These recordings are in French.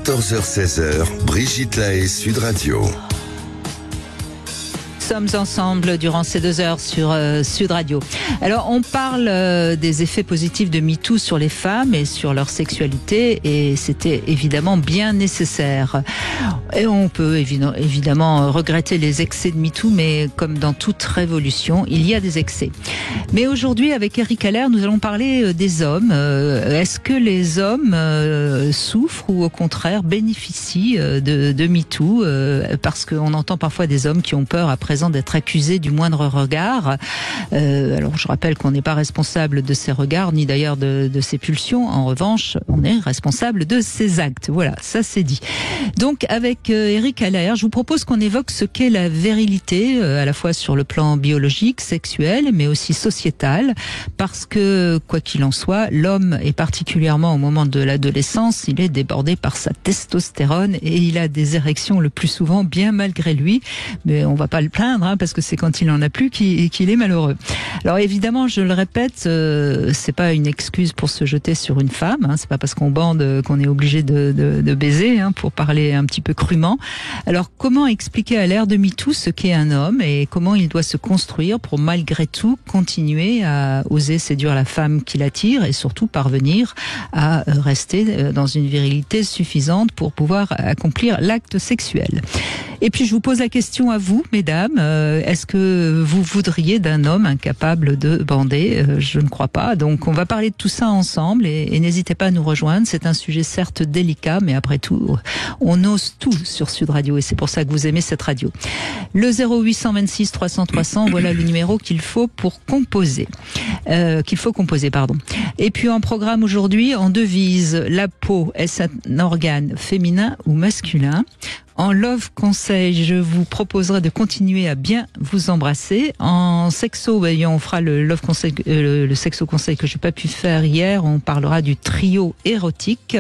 14h-16h, Brigitte Lahaie, Sud Radio. Nous sommes ensemble durant ces 2 heures sur Sud Radio. Alors, on parle des effets positifs de MeToo sur les femmes et sur leur sexualité, et c'était évidemment bien nécessaire. Et on peut évidemment regretter les excès de MeToo, mais comme dans toute révolution, il y a des excès. Mais aujourd'hui, avec Eric Haller, nous allons parler des hommes. Est-ce que les hommes souffrent ou au contraire bénéficient de MeToo, parce qu'on entend parfois des hommes qui ont peur à présent d'être accusés du moindre regard. Alors je rappelle qu'on n'est pas responsable de ces regards, ni d'ailleurs de ces pulsions. En revanche, on est responsable de ces actes. Voilà, ça c'est dit. Donc avec Eric Haller, je vous propose qu'on évoque ce qu'est la virilité, à la fois sur le plan biologique, sexuel, mais aussi sociétal, parce que, quoi qu'il en soit, l'homme, et particulièrement au moment de l'adolescence, il est débordé par sa testostérone et il a des érections le plus souvent bien malgré lui, mais on va pas le plaindre, parce que c'est quand il en a plus qu'il est malheureux. Alors évidemment, je le répète, c'est pas une excuse pour se jeter sur une femme, c'est pas parce qu'on bande qu'on est obligé de baiser, pour parler un petit peu crûment. Alors comment expliquer à l'ère de MeToo ce qu'est un homme et comment il doit se construire pour malgré tout continuer à oser séduire la femme qui l'attire et surtout parvenir à rester dans une virilité suffisante pour pouvoir accomplir l'acte sexuel. Et puis je vous pose la question à vous, mesdames, est-ce que vous voudriez d'un homme incapable de bander? Je ne crois pas. Donc on va parler de tout ça ensemble et n'hésitez pas à nous rejoindre. C'est un sujet certes délicat, mais après tout, on ose tout sur Sud Radio et c'est pour ça que vous aimez cette radio. Le 0826 300 300, voilà le numéro qu'il faut pour composer. Et puis en programme aujourd'hui, en devise, la peau, est-ce un organe féminin ou masculin? En Love Conseil, je vous proposerai de continuer à bien vous embrasser. En sexo, on fera le Love Conseil, le sexo conseil que j'ai pas pu faire hier. On parlera du trio érotique.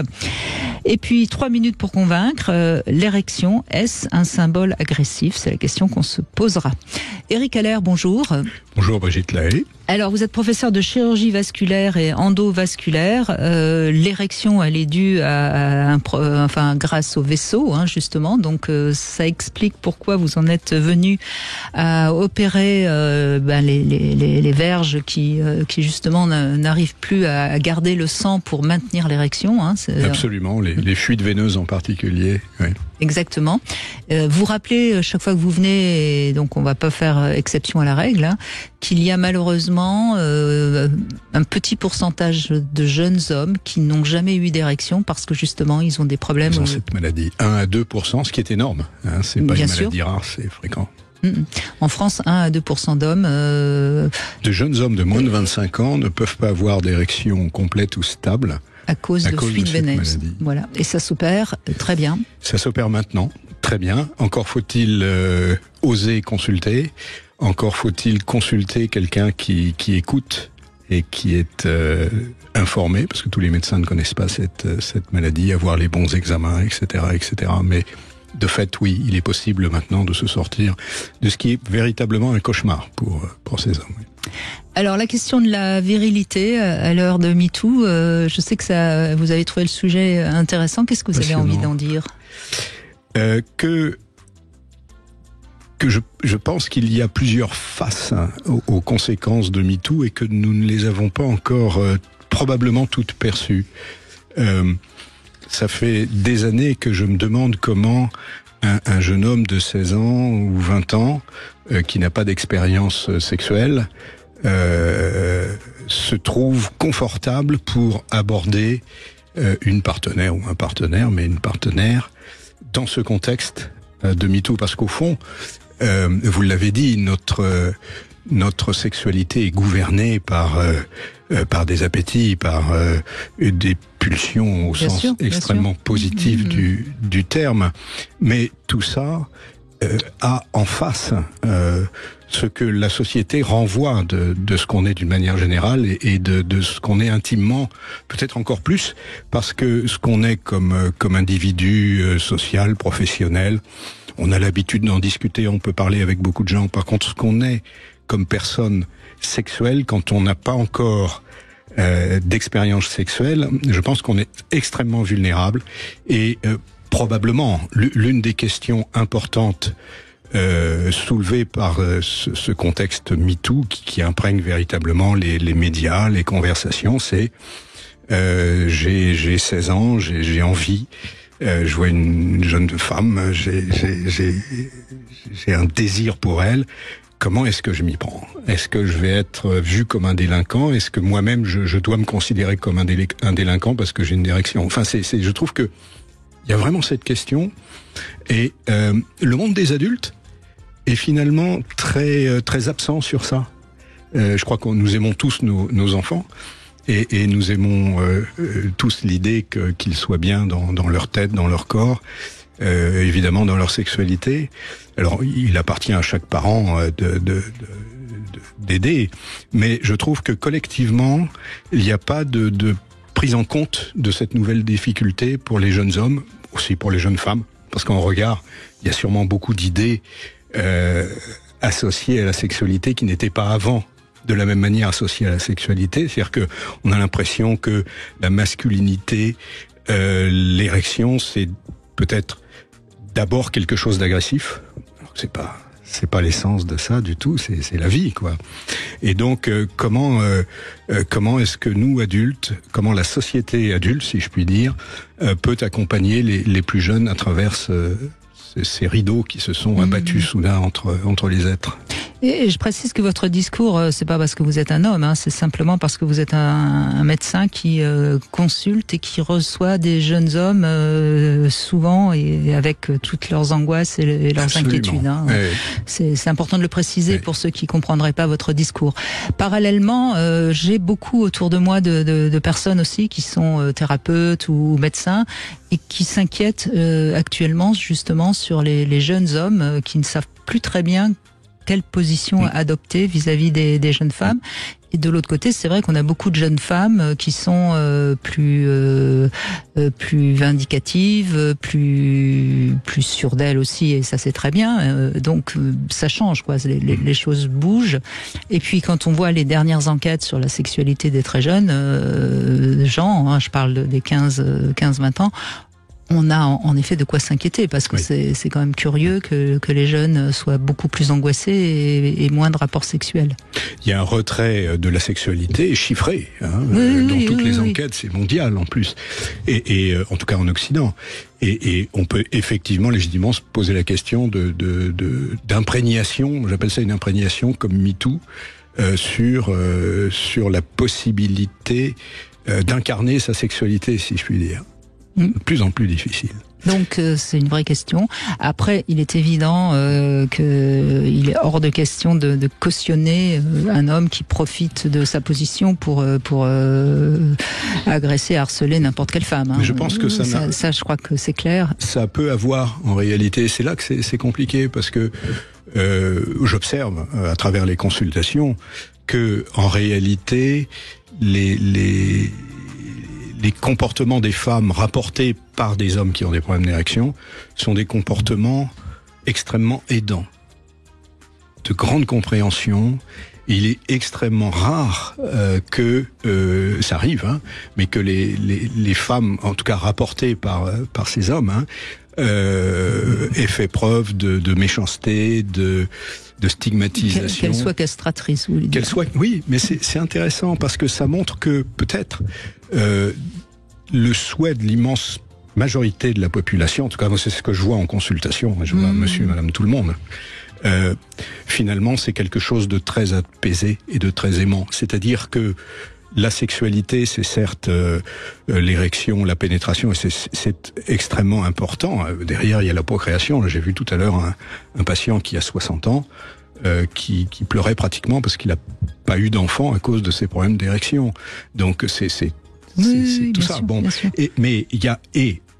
Et puis 3 minutes pour convaincre. L'érection, est-ce un symbole agressif? C'est la question qu'on se posera. Eric Haller, bonjour. Bonjour Brigitte Lahaie. Alors, vous êtes professeur de chirurgie vasculaire et endovasculaire. L'érection, elle est due grâce au vaisseau, justement. Donc, ça explique pourquoi vous en êtes venu à opérer les verges qui justement n'arrivent plus à garder le sang pour maintenir l'érection. Absolument, les fuites veineuses en particulier. Oui. Exactement. Vous rappelez chaque fois que vous venez, et donc on va pas faire exception à la règle, qu'il y a malheureusement un petit pourcentage de jeunes hommes qui n'ont jamais eu d'érection parce que justement ils ont des problèmes. Ils ont cette maladie. 1 à 2%, ce qui est énorme. C'est pas une maladie rare, c'est fréquent. En France, 1 à 2% d'hommes... De jeunes hommes de moins de 25 ans ne peuvent pas avoir d'érection complète ou stable. À cause de fuites veineuses. Voilà. Et ça s'opère très bien. Ça s'opère maintenant, très bien. Encore faut-il oser consulter. Encore faut-il consulter quelqu'un qui écoute et qui est informé, parce que tous les médecins ne connaissent pas cette maladie, avoir les bons examens, etc., etc. Mais de fait, oui, il est possible maintenant de se sortir de ce qui est véritablement un cauchemar pour ces hommes. Alors la question de la virilité à l'heure de MeToo, je sais que vous avez trouvé le sujet intéressant. Qu'est-ce que vous avez envie d'en dire? Que je pense qu'il y a plusieurs faces aux conséquences de MeToo et que nous ne les avons pas encore probablement toutes perçues. Ça fait des années que je me demande comment un jeune homme de 16 ans ou 20 ans qui n'a pas d'expérience sexuelle se trouve confortable pour aborder une partenaire ou un partenaire, mais une partenaire dans ce contexte de MeToo. Parce qu'au fond, vous l'avez dit, notre sexualité est gouvernée par des appétits, par des pulsions au sens extrêmement positif du terme. Mais tout ça a en face ce que la société renvoie de ce qu'on est d'une manière générale et de ce qu'on est intimement, peut-être encore plus, parce que ce qu'on est comme individu social, professionnel, on a l'habitude d'en discuter, on peut parler avec beaucoup de gens. Par contre, ce qu'on est comme personne sexuelle, quand on n'a pas encore d'expérience sexuelle, je pense qu'on est extrêmement vulnérable et probablement l'une des questions importantes soulevées par ce contexte MeToo qui imprègne véritablement les médias, les conversations, c'est j'ai 16 ans, j'ai envie, je vois une jeune femme, j'ai un désir pour elle. Comment est-ce que je m'y prends? Est-ce que je vais être vu comme un délinquant? Est-ce que moi-même je dois me considérer comme un délinquant parce que j'ai une direction? Enfin, je trouve que il y a vraiment cette question. Et le monde des adultes est finalement très absent sur ça. Je crois que nous aimons tous nos enfants et nous aimons tous l'idée qu'ils soient bien dans leur tête, dans leur corps. Évidemment dans leur sexualité. Alors, il appartient à chaque parent d'aider, mais je trouve que collectivement, il n'y a pas de prise en compte de cette nouvelle difficulté pour les jeunes hommes, aussi pour les jeunes femmes, parce qu'en regard, il y a sûrement beaucoup d'idées associées à la sexualité qui n'étaient pas avant de la même manière associées à la sexualité. C'est-à-dire que on a l'impression que la masculinité, l'érection, c'est peut-être d'abord quelque chose d'agressif. C'est pas l'essence de ça du tout, c'est la vie, quoi. Et donc comment est-ce que nous adultes, comment la société adulte, si je puis dire, peut accompagner les plus jeunes à travers ces rideaux qui se sont abattus soudain entre les êtres. Et je précise que votre discours, c'est pas parce que vous êtes un homme, c'est simplement parce que vous êtes un médecin qui consulte et qui reçoit des jeunes hommes souvent et avec toutes leurs angoisses et leurs Absolument. Inquiétudes. Ouais. C'est important de le préciser pour ceux qui comprendraient pas votre discours. Parallèlement, j'ai beaucoup autour de moi de personnes aussi qui sont thérapeutes ou médecins et qui s'inquiètent actuellement justement sur les jeunes hommes qui ne savent plus très bien quelle position adopter vis-à-vis des jeunes femmes. Et de l'autre côté, c'est vrai qu'on a beaucoup de jeunes femmes qui sont plus vindicatives, plus sûres d'elles aussi, et ça c'est très bien. Donc ça change, quoi. Les choses bougent. Et puis quand on voit les dernières enquêtes sur la sexualité des très jeunes gens, je parle des 15-20 ans, on a en effet de quoi s'inquiéter parce que c'est quand même curieux que les jeunes soient beaucoup plus angoissés et moins de rapports sexuels. Il y a un retrait de la sexualité chiffré dans toutes les enquêtes, c'est mondial en plus, et en tout cas en Occident. Et on peut effectivement légitimement se poser la question d'imprégnation, j'appelle ça une imprégnation comme MeToo, sur la possibilité d'incarner sa sexualité, si je puis dire. De plus en plus difficile. Donc c'est une vraie question. Après, il est évident qu'il est hors de question de cautionner un homme qui profite de sa position pour agresser, harceler n'importe quelle femme. Mais je pense que ça, je crois que c'est clair. Ça peut avoir en réalité. C'est là que c'est compliqué parce que j'observe à travers les consultations que en réalité les comportements des femmes rapportés par des hommes qui ont des problèmes d'érection sont des comportements extrêmement aidants, de grande compréhension. Il est extrêmement rare que ça arrive, mais que les femmes, en tout cas rapportées par ces hommes, aient fait preuve de méchanceté, de stigmatisation. Qu'elle soit castratrice, vous voulez dire. Oui, mais c'est intéressant parce que ça montre que peut-être le souhait de l'immense majorité de la population, en tout cas c'est ce que je vois en consultation, je vois monsieur, madame, tout le monde, finalement c'est quelque chose de très apaisé et de très aimant. C'est-à-dire que la sexualité, c'est certes l'érection, la pénétration, et c'est extrêmement important. Derrière, il y a la procréation. J'ai vu tout à l'heure un patient qui a 60 ans, qui pleurait pratiquement parce qu'il n'a pas eu d'enfant à cause de ses problèmes d'érection. Donc c'est tout ça. Bon, mais il y a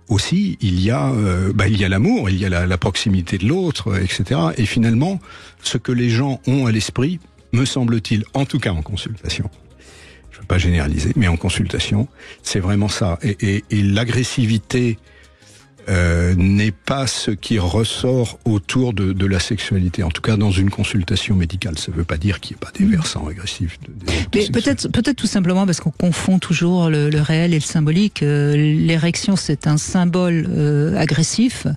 aussi il y a l'amour, il y a la proximité de l'autre, etc. Et finalement, ce que les gens ont à l'esprit, me semble-t-il, en tout cas en consultation. Je veux pas généraliser, mais en consultation, c'est vraiment ça. Et l'agressivité n'est pas ce qui ressort autour de la sexualité. En tout cas, dans une consultation médicale, ça ne veut pas dire qu'il n'y ait pas des versants agressifs. Mais peut-être tout simplement parce qu'on confond toujours le réel et le symbolique. L'érection, c'est un symbole agressif,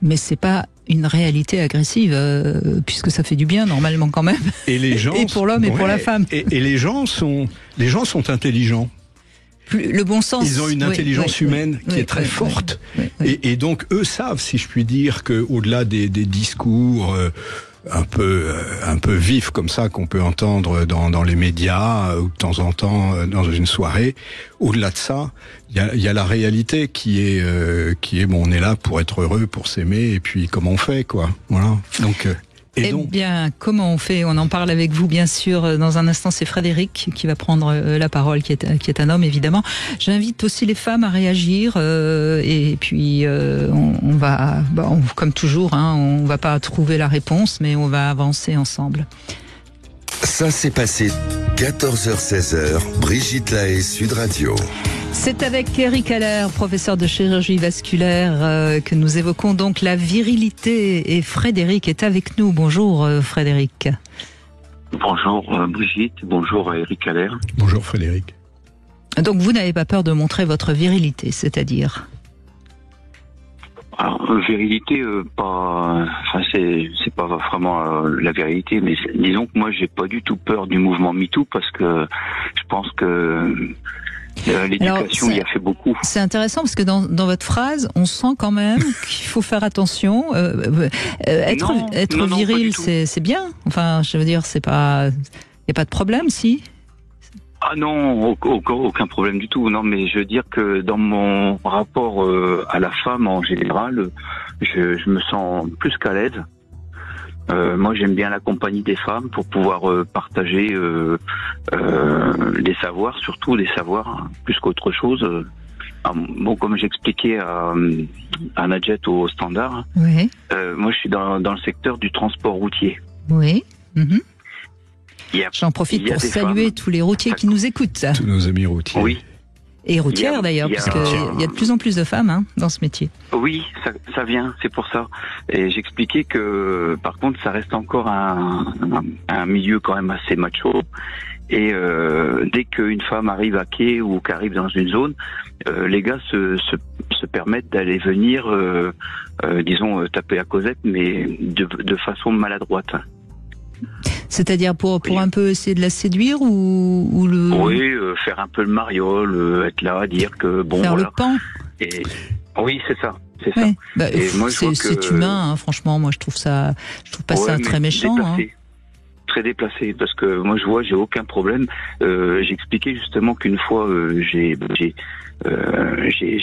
mais c'est pas une réalité agressive, puisque ça fait du bien normalement quand même. Et les gens, et pour l'homme et pour la femme. Et les gens sont intelligents. Le bon sens. Ils ont une intelligence humaine qui est très forte. Et donc, eux savent, si je puis dire, qu'au-delà des discours un peu vifs comme ça qu'on peut entendre dans les médias ou de temps en temps dans une soirée, au-delà de ça, il y a la réalité qui est bon, on est là pour être heureux, pour s'aimer, et puis comment on fait, quoi. Voilà. Donc... bien, comment on fait? On en parle avec vous, bien sûr. Dans un instant, c'est Frédéric qui va prendre la parole, qui est un homme, évidemment. J'invite aussi les femmes à réagir. Et puis, on va, comme toujours, on va pas trouver la réponse, mais on va avancer ensemble. Ça s'est passé 14h-16h, Brigitte Lahaie, Sud Radio. C'est avec Eric Haller, professeur de chirurgie vasculaire, que nous évoquons donc la virilité. Et Frédéric est avec nous. Bonjour Frédéric. Bonjour Brigitte, bonjour Eric Haller. Bonjour Frédéric. Donc vous n'avez pas peur de montrer votre virilité, c'est-à-dire? Alors, virilité, c'est pas vraiment la virilité, mais disons que moi j'ai pas du tout peur du mouvement MeToo parce que je pense que l'éducation y a fait beaucoup. C'est intéressant parce que dans votre phrase, on sent quand même qu'il faut faire attention. Être viril, c'est bien. Enfin, je veux dire, y a pas de problème, si? Ah non, aucun problème du tout. Non, mais je veux dire que dans mon rapport à la femme en général, je me sens plus qu'à l'aise. Moi, j'aime bien la compagnie des femmes pour pouvoir partager des savoirs, surtout des savoirs plus qu'autre chose. Bon, comme j'expliquais à Nadjet au Standard, oui. Moi, je suis dans le secteur du transport routier. Oui. Mm-hmm. J'en profite pour saluer femmes, tous les routiers qui nous écoutent. Tous nos amis routiers. Oui. Et routières d'ailleurs, parce qu'il y a de plus en plus de femmes dans ce métier. Oui, ça vient, c'est pour ça. Et j'expliquais que, par contre, ça reste encore un milieu quand même assez macho. Et dès qu'une femme arrive à quai ou qu'arrive dans une zone, les gars se permettent d'aller venir, disons, taper à Cosette, mais de façon maladroite. C'est-à-dire pour un peu essayer de la séduire ou le... Oui, faire un peu le mariole, être là, dire que bon... Faire voilà. le pan. Et oui, c'est ça. C'est ouais. ça. Et moi, c'est humain, franchement. Moi, je trouve ça très méchant. Déplacé. Très déplacé, parce que moi, j'ai aucun problème. J'expliquais justement qu'une fois, j'ai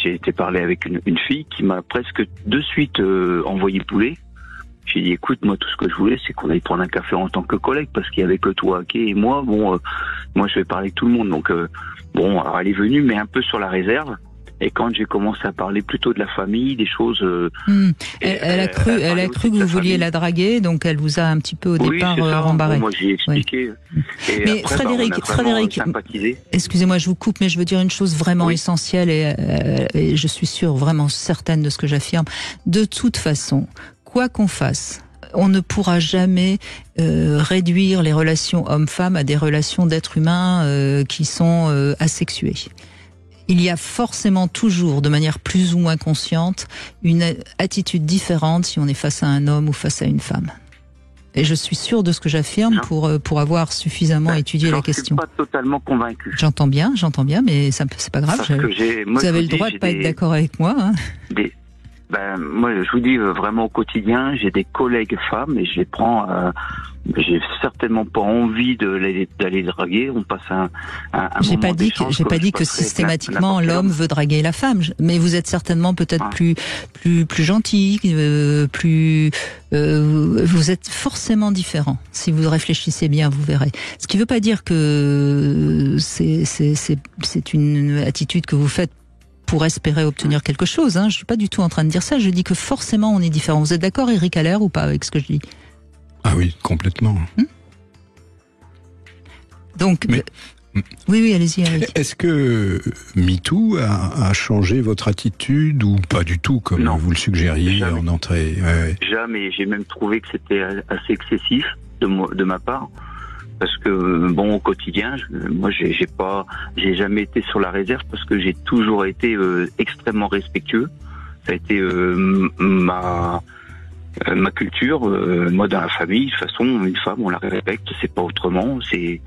été parler avec une fille qui m'a presque de suite envoyé poulet. J'ai dit, écoute, moi, tout ce que je voulais, c'est qu'on aille prendre un café en tant que collègue, parce qu'il y avait que toi, et moi, moi, je vais parler avec tout le monde. Donc, alors elle est venue, mais un peu sur la réserve. Et quand j'ai commencé à parler plutôt de la famille, des choses... Elle a cru que vous vouliez la draguer, donc elle vous a un petit peu au départ rembarré. Bon, moi, j'ai expliqué. Oui. Mais après, Frédéric, excusez-moi, je vous coupe, mais je veux dire une chose vraiment essentielle, et je suis sûre, vraiment certaine de ce que j'affirme. De toute façon, quoi qu'on fasse, on ne pourra jamais réduire les relations hommes-femmes à des relations d'êtres humains qui sont asexuées. Il y a forcément toujours, de manière plus ou moins consciente, une attitude différente si on est face à un homme ou face à une femme. Et je suis sûre de ce que j'affirme pour avoir suffisamment étudié la question. Je suis pas totalement convaincu. J'entends bien, mais c'est pas grave. Vous avez le droit de pas être d'accord avec moi. Moi, je vous dis vraiment au quotidien, j'ai des collègues femmes et je les prends. J'ai certainement pas envie d'aller draguer. On passe un J'ai pas dit que systématiquement l'homme veut draguer la femme, mais vous êtes certainement peut-être plus gentil, vous êtes forcément différent. Si vous réfléchissez bien, vous verrez. Ce qui veut pas dire que c'est une attitude que vous faites pour espérer obtenir quelque chose. Je suis pas du tout en train de dire ça. Je dis que forcément on est différent. Vous êtes d'accord, Eric Haller, ou pas avec ce que je dis? Ah oui, complètement. Donc, Oui, allez-y. Est-ce que MeToo a changé votre attitude ou pas du tout, comme vous le suggériez en entrée? Jamais. J'ai même trouvé que c'était assez excessif de ma part. Parce que au quotidien, moi j'ai jamais été sur la réserve parce que j'ai toujours été extrêmement respectueux. Ça a été ma culture. Moi dans la famille, de toute façon, une femme on la respecte, c'est pas autrement. C'est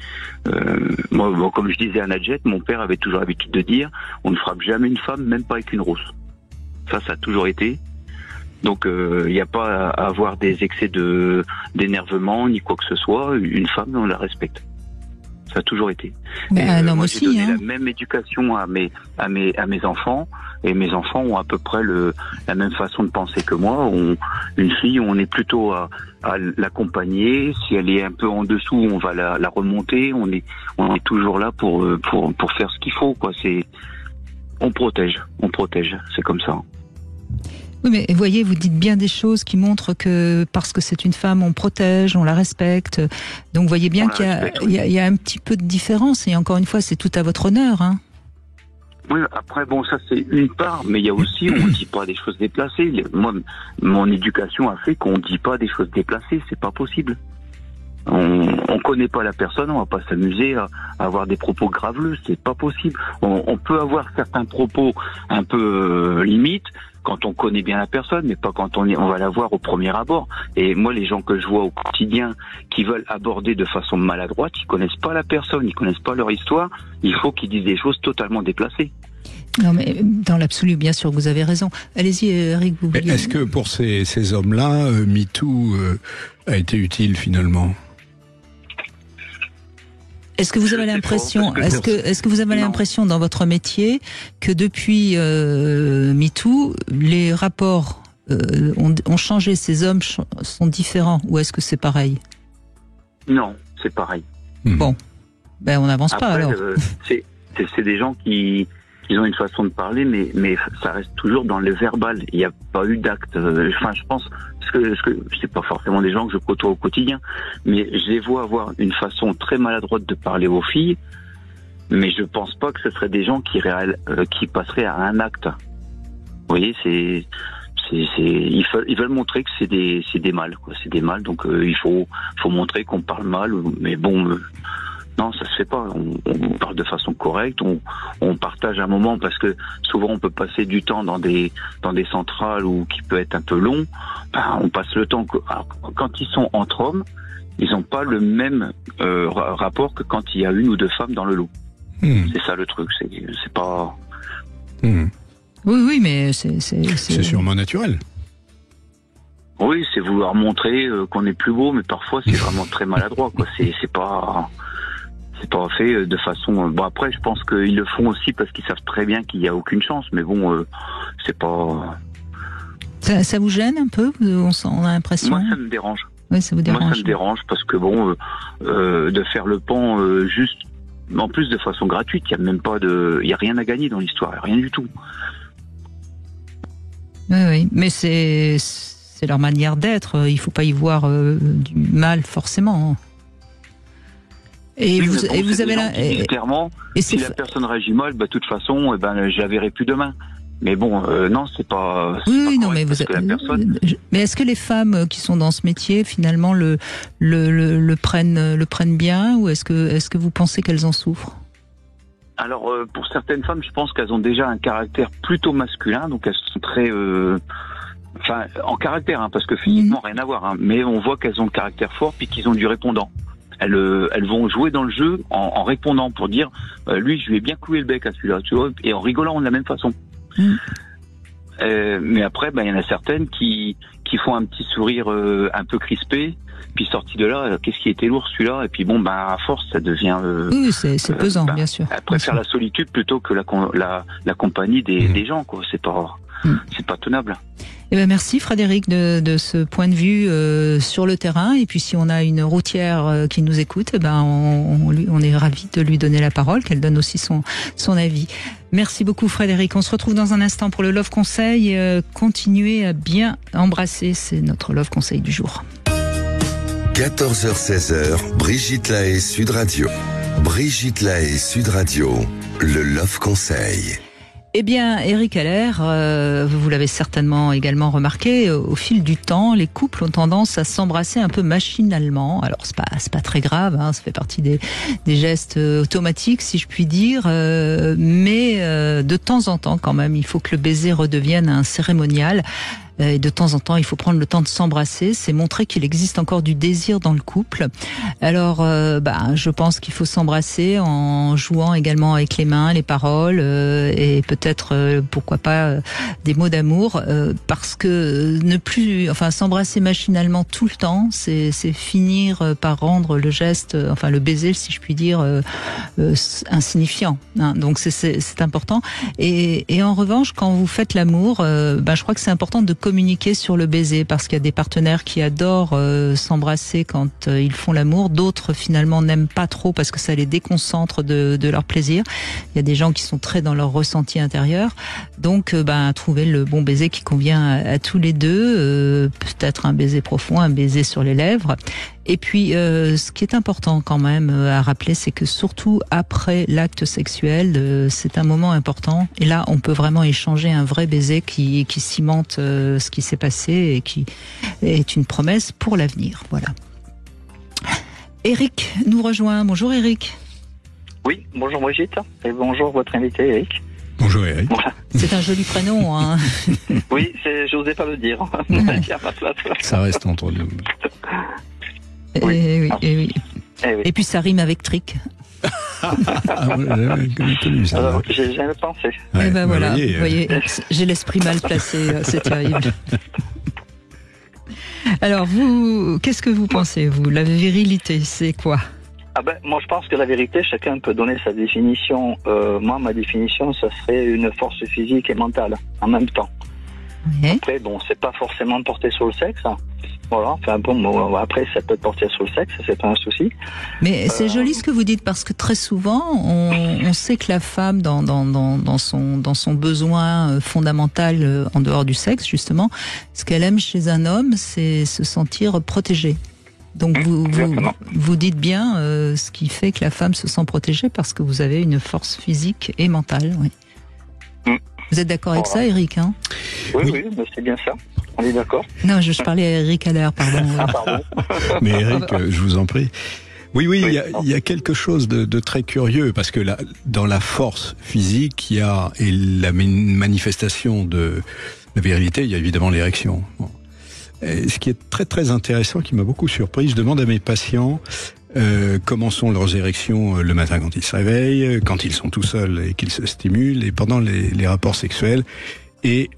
moi, comme je disais à Nadjet, mon père avait toujours l'habitude de dire, on ne frappe jamais une femme, même pas avec une rousse. Ça a toujours été. Donc il n'y a pas à avoir des excès d'énervement ni quoi que ce soit. Une femme, on la respecte. Ça a toujours été. Mais un homme moi, aussi. J'ai donné hein. la même éducation à mes enfants, et mes enfants ont à peu près la même façon de penser que moi. Une fille, on est plutôt à l'accompagner. Si elle est un peu en dessous, on va la remonter. On est toujours là pour faire ce qu'il faut, quoi. On protège. C'est comme ça. Oui, mais voyez, vous dites bien des choses qui montrent que parce que c'est une femme, on protège, on la respecte. Donc, voyez bien qu'il y a un petit peu de différence. Et encore une fois, c'est tout à votre honneur. Hein. Oui, après, ça c'est une part, mais il y a aussi, on ne dit pas des choses déplacées. Moi, mon éducation a fait qu'on ne dit pas des choses déplacées. C'est pas possible. On connaît pas la personne, on va pas s'amuser à avoir des propos graveleux. C'est pas possible. On peut avoir certains propos un peu limites quand on connaît bien la personne, mais pas quand on va la voir au premier abord. Et moi, les gens que je vois au quotidien qui veulent aborder de façon maladroite, ils connaissent pas la personne, ils connaissent pas leur histoire. Il faut qu'ils disent des choses totalement déplacées. Non, mais dans l'absolu, bien sûr, vous avez raison. Allez-y, Eric, vous vouliez... Est-ce que pour ces hommes-là, MeToo a été utile finalement ? Est-ce que vous avez l'impression, est-ce que vous avez l'impression dans votre métier que depuis MeToo, les rapports ont changé, ces hommes sont différents, ou est-ce que c'est pareil ? Non, c'est pareil. Bon, on n'avance pas alors. C'est des gens qui ont une façon de parler, mais ça reste toujours dans le verbal. Il n'y a pas eu d'acte. Je pense que c'est pas forcément des gens que je côtoie au quotidien, mais je les vois avoir une façon très maladroite de parler aux filles, mais je pense pas que ce seraient des gens qui passeraient à un acte. Vous voyez, ils veulent montrer que c'est des mâles, quoi. C'est des mâles, donc il faut montrer qu'on parle mal, mais non, ça se fait pas. On parle de façon correcte, on partage un moment, parce que souvent on peut passer du temps dans des centrales qui peut être un peu long. On passe le temps. Alors, quand ils sont entre hommes, ils n'ont pas le même rapport que quand il y a une ou deux femmes dans le lot. C'est ça le truc. C'est pas. Oui, mais c'est sûrement naturel. Oui, c'est vouloir montrer qu'on est plus beau, mais parfois c'est vraiment très maladroit, quoi. C'est pas fait de façon. Après, je pense qu'ils le font aussi parce qu'ils savent très bien qu'il n'y a aucune chance, mais c'est pas. Ça vous gêne un peu ? On a l'impression. Moi, ça me dérange. Oui, ça vous dérange. Moi, ça me dérange parce que de faire le pan juste, en plus de façon gratuite, il y a rien à gagner dans l'histoire, rien du tout. Oui, mais c'est leur manière d'être. Il faut pas y voir du mal forcément. Et vous avez clairement, si la personne réagit mal, de toute façon, je la verrai plus demain. Mais non, c'est pas. Oui, non, mais personne. Mais est-ce que les femmes qui sont dans ce métier, finalement, le prennent bien, ou est-ce que vous pensez qu'elles en souffrent ? Alors, pour certaines femmes, je pense qu'elles ont déjà un caractère plutôt masculin, donc elles sont très. En caractère, parce que physiquement, rien à voir. Mais on voit qu'elles ont le caractère fort, puis qu'ils ont du répondant. Elles vont jouer dans le jeu en répondant pour dire lui, je lui ai bien cloué le bec à celui-là, tu vois, et en rigolant de la même façon. Mais après, il y en a certaines qui font un petit sourire un peu crispé, puis sorti de là, qu'est-ce qui était lourd celui-là, et puis à force, ça devient. Oui, c'est pesant, bien sûr. Elle préfère la solitude plutôt que la compagnie des gens, quoi. C'est pas tenable. Merci Frédéric de ce point de vue sur le terrain. Et puis si on a une routière qui nous écoute, on est ravis de lui donner la parole, qu'elle donne aussi son avis. Merci beaucoup Frédéric. On se retrouve dans un instant pour le Love Conseil. Continuez à bien embrasser, c'est notre Love Conseil du jour. 14h-16h, Brigitte Lahaie, Sud Radio. Brigitte Lahaie, Sud Radio, le Love Conseil. Eh bien, Eric Haller, vous l'avez certainement également remarqué, au fil du temps, les couples ont tendance à s'embrasser un peu machinalement. Alors, c'est pas très grave, hein, ça fait partie des gestes automatiques, si je puis dire, mais de temps en temps, quand même, il faut que le baiser redevienne un cérémonial. Et de temps en temps, il faut prendre le temps de s'embrasser. C'est montrer qu'il existe encore du désir dans le couple. Alors, je pense qu'il faut s'embrasser en jouant également avec les mains, les paroles, et peut-être, pourquoi pas, des mots d'amour, parce que s'embrasser machinalement tout le temps, c'est finir par rendre le geste, le baiser, si je puis dire, insignifiant. Hein. Donc c'est important. Et en revanche, quand vous faites l'amour, je crois que c'est important de communiquer sur le baiser, parce qu'il y a des partenaires qui adorent s'embrasser quand ils font l'amour, d'autres finalement n'aiment pas trop parce que ça les déconcentre de leur plaisir. Il y a des gens qui sont très dans leur ressenti intérieur, donc trouver le bon baiser qui convient à tous les deux, peut-être un baiser profond, un baiser sur les lèvres. Et puis, ce qui est important quand même à rappeler, c'est que surtout après l'acte sexuel, c'est un moment important. Et là, on peut vraiment échanger un vrai baiser qui cimente ce qui s'est passé et qui est une promesse pour l'avenir. Voilà. Eric nous rejoint. Bonjour Eric. Oui, bonjour Brigitte et bonjour votre invité Eric. Bonjour Eric. Voilà. C'est un joli prénom, hein. Oui, j'osais pas le dire. Ça reste entre nous. Oui. Oui. Et puis ça rime avec trick. J'avais connu ça. Alors, j'ai jamais pensé. Ouais, Et voilà, vous voyez, j'ai l'esprit mal placé, c'est terrible. Alors vous, qu'est-ce que vous pensez, vous? La virilité, c'est quoi? Moi je pense que la vérité, chacun peut donner sa définition. Moi, ma définition, ça serait une force physique et mentale en même temps. Oui. Après, c'est pas forcément porté sur le sexe. Voilà, après, ça peut être porté sur le sexe, c'est pas un souci. Mais c'est joli ce que vous dites, parce que très souvent, on sait que la femme, dans son besoin fondamental en dehors du sexe, justement, ce qu'elle aime chez un homme, c'est se sentir protégée. Donc vous dites bien ce qui fait que la femme se sent protégée, parce que vous avez une force physique et mentale. Oui. Vous êtes d'accord avec ça, Eric, hein? Oui, c'est bien ça. On est d'accord. Non, je parlais à Eric Haller, pardon. Pardon. Mais Eric, je vous en prie. Oui, il y a quelque chose de très curieux, parce que dans la force physique, et la manifestation de la virilité, il y a évidemment l'érection. Bon. Et ce qui est très très intéressant, qui m'a beaucoup surpris, je demande à mes patients comment sont leurs érections le matin quand ils se réveillent, quand ils sont tout seuls et qu'ils se stimulent, et pendant les rapports sexuels. Et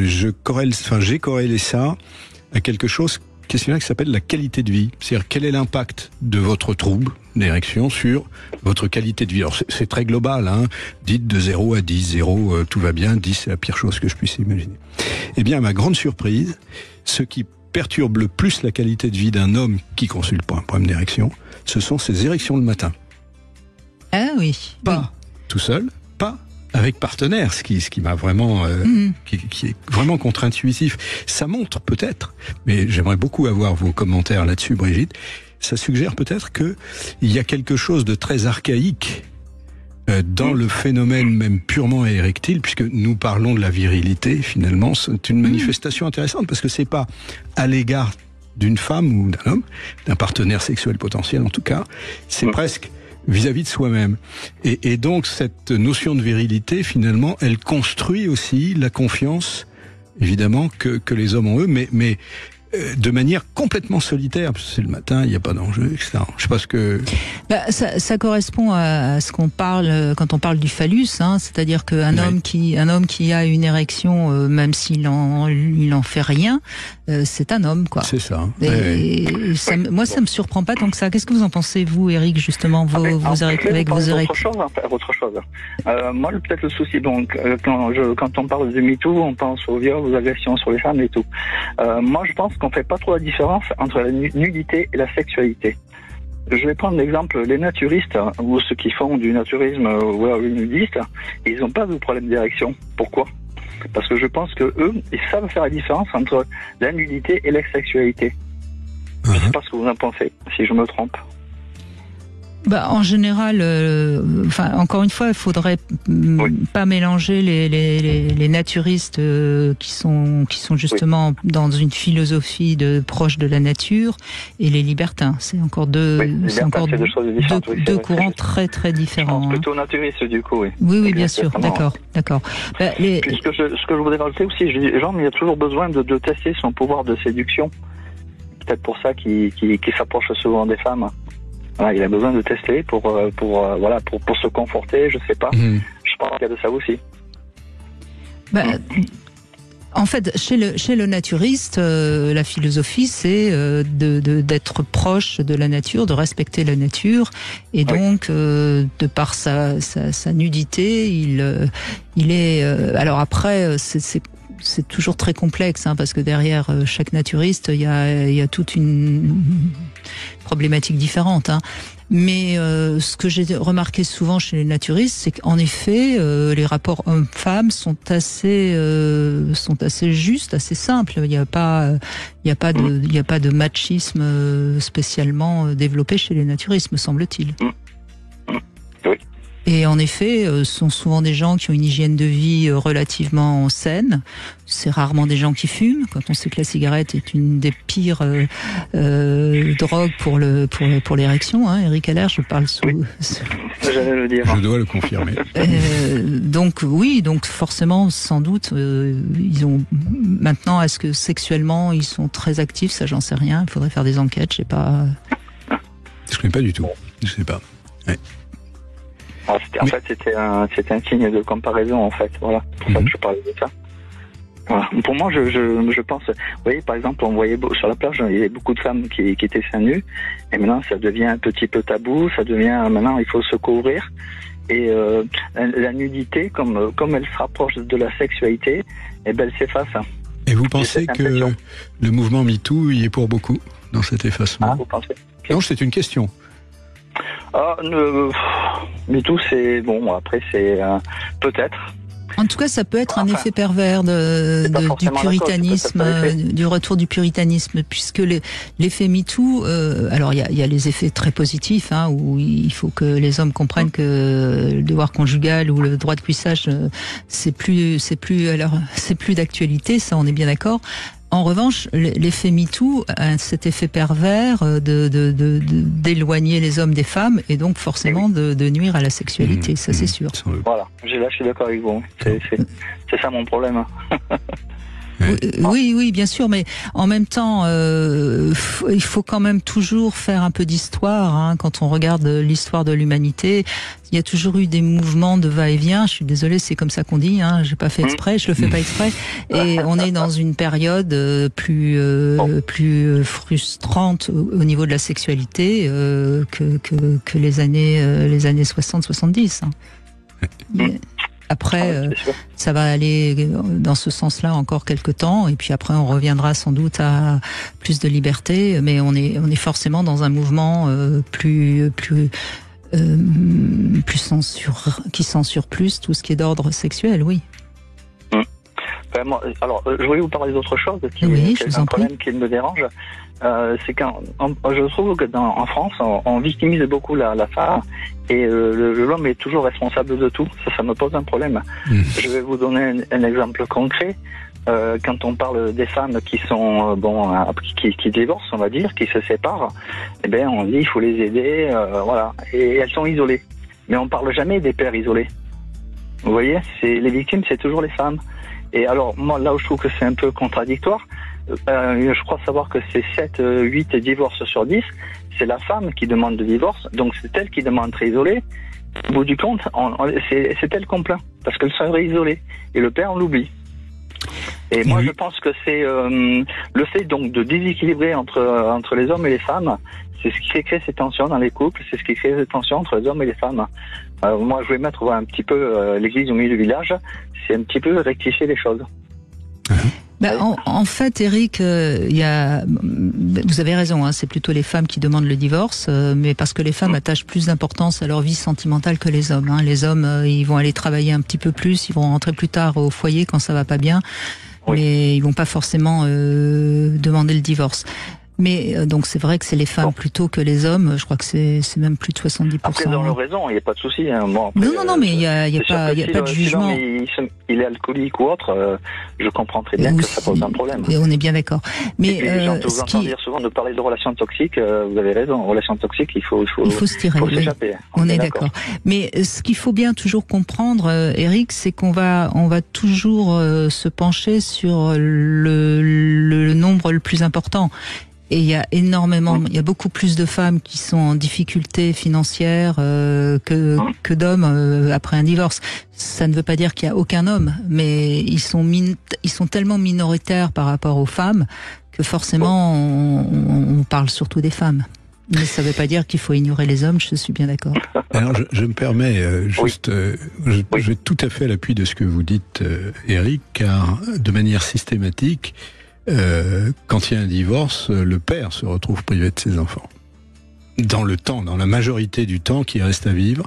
j'ai corrélé ça à quelque chose qui s'appelle la qualité de vie. C'est-à-dire, quel est l'impact de votre trouble d'érection sur votre qualité de vie? Alors c'est très global, hein. Dites de 0 à 10, 0 tout va bien, 10 c'est la pire chose que je puisse imaginer. Eh bien, à ma grande surprise, ce qui perturbe le plus la qualité de vie d'un homme qui consulte pour un problème d'érection, ce sont ses érections le matin. Ah oui. Pas tout seul, pas avec partenaire, ce qui m'a vraiment qui est vraiment contre-intuitif. Ça montre peut-être, mais j'aimerais beaucoup avoir vos commentaires là-dessus, Brigitte. Ça suggère peut-être que il y a quelque chose de très archaïque dans le phénomène même purement érectile, puisque nous parlons de la virilité. Finalement, c'est une manifestation intéressante, parce que c'est pas à l'égard d'une femme ou d'un homme, d'un partenaire sexuel potentiel en tout cas, c'est presque vis-à-vis de soi-même. Et donc cette notion de virilité, finalement, elle construit aussi la confiance, évidemment, que les hommes ont eux, mais de manière complètement solitaire, parce que c'est le matin, il n'y a pas d'enjeu, etc. Je sais pas ce que... ça correspond à ce qu'on parle quand on parle du phallus, hein, c'est-à-dire qu'un homme qui a une érection, même s'il en fait rien, c'est un homme, quoi. C'est ça. Moi, ça me surprend pas tant que ça. Qu'est-ce que vous en pensez, vous, Eric, justement, avec vos érections? Autre chose. Moi, peut-être le souci, donc, quand on parle de MeToo, on pense aux viols, aux agressions sur les femmes et tout. Moi, je pense qu'on fait pas trop la différence entre la nudité et la sexualité. Je vais prendre l'exemple, les naturistes, ou ceux qui font du naturisme, ou les nudistes, ils n'ont pas de problème d'érection. Pourquoi? Parce que je pense que eux, ils savent faire la différence entre la nudité et la sexualité. Je ne sais pas ce que vous en pensez, si je me trompe. En général, encore une fois, il faudrait pas mélanger les naturistes qui sont justement dans une philosophie proche de la nature et les libertins. C'est encore deux courants très très différents. Plutôt naturistes du coup, oui. Oui, bien sûr, d'accord. Puis ce que je voudrais rajouter aussi, il y a toujours besoin de tester son pouvoir de séduction. Peut-être pour ça qu'il s'approche souvent des femmes. Voilà, il a besoin de tester pour se conforter, je sais pas. Je pense qu'il y a de ça aussi. En fait, chez le naturiste, la philosophie, c'est d'être proche de la nature, de respecter la nature, et donc, de par sa nudité, il est. Alors après, c'est toujours très complexe, parce que derrière chaque naturiste, il y a toute une problématique différente. Mais ce que j'ai remarqué souvent chez les naturistes, c'est qu'en effet, les rapports hommes-femmes sont assez justes, assez simples. Il n'y a pas de machisme spécialement développé chez les naturistes, me semble-t-il. Oui. Et en effet, ce sont souvent des gens qui ont une hygiène de vie relativement saine. C'est rarement des gens qui fument, quand on sait que la cigarette est une des pires drogues pour l'érection. Eric Haller, je parle sous... Oui. J'allais le dire. Je dois le confirmer. Donc forcément, sans doute, ils ont... Maintenant, est-ce que sexuellement, ils sont très actifs? Ça, j'en sais rien. Il faudrait faire des enquêtes, je sais pas. Je connais pas du tout. Je sais pas. Ouais. En fait, c'était un signe de comparaison, en fait. Voilà, c'est pour ça que je parlais de ça. Voilà. Pour moi, je pense... Vous voyez, par exemple, on voyait sur la plage, il y avait beaucoup de femmes qui étaient seins nus, et maintenant, ça devient un petit peu tabou, maintenant, il faut se couvrir. Et la nudité, comme elle se rapproche de la sexualité, elle s'efface. Et vous pensez que le mouvement MeToo y est pour beaucoup, dans cet effacement? Vous pensez? Non, c'est une question. MeToo, c'est bon. Après, c'est peut-être. En tout cas, ça peut être un effet pervers du puritanisme, du retour du puritanisme, puisque l'effet MeToo, alors il y a les effets très positifs, où il faut que les hommes comprennent que le devoir conjugal ou le droit de cuissage, c'est plus d'actualité, ça, on est bien d'accord. En revanche, l'effet MeToo a cet effet pervers d'éloigner les hommes des femmes et donc forcément de nuire à la sexualité, ça c'est sûr. Voilà, je suis d'accord avec vous. C'est ça mon problème. Oui, bien sûr, mais en même temps, il faut quand même toujours faire un peu d'histoire. Quand on regarde l'histoire de l'humanité, il y a toujours eu des mouvements de va-et-vient. Je suis désolée, c'est comme ça qu'on dit. J'ai pas fait exprès, je le fais pas exprès. Et on est dans une période plus frustrante au niveau de la sexualité que les années 60-70. Après, ça va aller dans ce sens-là encore quelques temps, et puis après on reviendra sans doute à plus de liberté, mais on est forcément dans un mouvement plus qui censure plus tout ce qui est d'ordre sexuel, oui. Alors, je voulais vous parler d'autre chose, qui est un problème qui me dérange. C'est quand je trouve que en France, on victimise beaucoup la femme et l'homme est toujours responsable de tout. Ça me pose un problème. Je vais vous donner un exemple concret. Quand on parle des femmes qui sont qui divorcent, on va dire, qui se séparent, on dit il faut les aider, voilà. Et elles sont isolées. Mais on parle jamais des pères isolés. Vous voyez, les victimes, c'est toujours les femmes. Et alors, moi, là où je trouve que c'est un peu contradictoire, je crois savoir que c'est 8 divorces sur 10, c'est la femme qui demande le divorce, donc c'est elle qui demande d'être isolée. Au bout du compte, c'est elle qu'on plaint, parce qu'elle serait isolée. Et le père, on l'oublie. Et moi, je pense que c'est le fait donc de déséquilibrer entre les hommes et les femmes, c'est ce qui fait créer ces tensions dans les couples, c'est ce qui crée ces tensions entre les hommes et les femmes. Moi, je vais mettre un petit peu l'église au milieu du village, c'est un petit peu rectifier les choses. En fait, Eric, vous avez raison, c'est plutôt les femmes qui demandent le divorce, mais parce que les femmes attachent plus d'importance à leur vie sentimentale que les hommes. Les hommes, ils vont aller travailler un petit peu plus, ils vont rentrer plus tard au foyer quand ça va pas bien, mais ils vont pas forcément demander le divorce. Mais donc c'est vrai que c'est les femmes plutôt que les hommes. Je crois que c'est même plus de 70%. Après, dans leur raison, il n'y a pas de souci. Hein. Bon, après, non, mais il y a pas de jugement. Si il est alcoolique ou autre, je comprends très bien que ça pose un problème. Et on est bien d'accord. Mais vous entendez dire souvent de parler de relations toxiques. Vous avez raison. Relations toxiques, il faut se tirer. Faut s'échapper. On est d'accord. Mais ce qu'il faut bien toujours comprendre, Eric, c'est qu'on va toujours se pencher sur le nombre le plus important. Et il y a beaucoup plus de femmes qui sont en difficulté financière que d'hommes après un divorce. Ça ne veut pas dire qu'il y a aucun homme, mais ils sont tellement minoritaires par rapport aux femmes que forcément on parle surtout des femmes. Mais ça ne veut pas dire qu'il faut ignorer les hommes, je suis bien d'accord. Alors je me permets je vais tout à fait à l'appui de ce que vous dites, Eric, car de manière systématique, quand il y a un divorce, le père se retrouve privé de ses enfants. Dans la majorité du temps qui reste à vivre.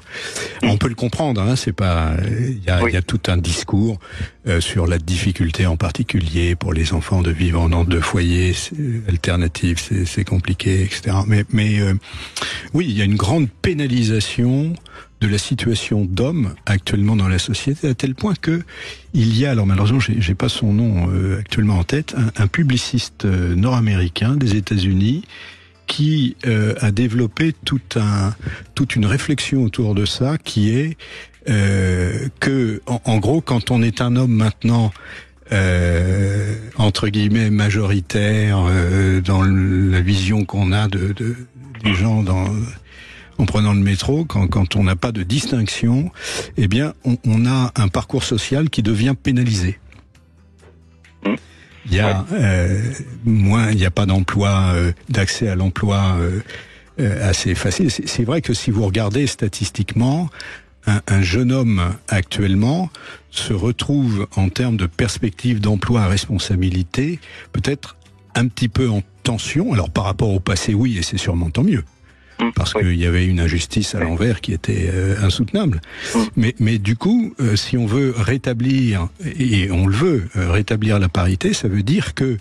On peut le comprendre, hein, c'est pas, il y a tout un discours sur la difficulté en particulier pour les enfants de vivre en deux foyers alternatifs, c'est compliqué, etc. Mais oui, il y a une grande pénalisation de la situation d'homme actuellement dans la société, à tel point que il y a, alors malheureusement j'ai pas son nom actuellement en tête, un publiciste nord-américain des États-Unis qui a développé toute une réflexion autour de ça, qui est que en gros, quand on est un homme maintenant entre guillemets majoritaire dans la vision qu'on a des gens en prenant le métro, quand on n'a pas de distinction, eh bien on a un parcours social qui devient pénalisé. Il y a il n'y a pas d'emploi, d'accès à l'emploi assez facile. C'est vrai que si vous regardez statistiquement, un jeune homme actuellement se retrouve en termes de perspective d'emploi à responsabilité peut-être un petit peu en tension. Alors par rapport au passé, oui, et c'est sûrement tant mieux. Parce qu'il y avait une injustice à l'envers qui était insoutenable. Mais du coup, si on veut rétablir, et on le veut, rétablir la parité, ça veut dire que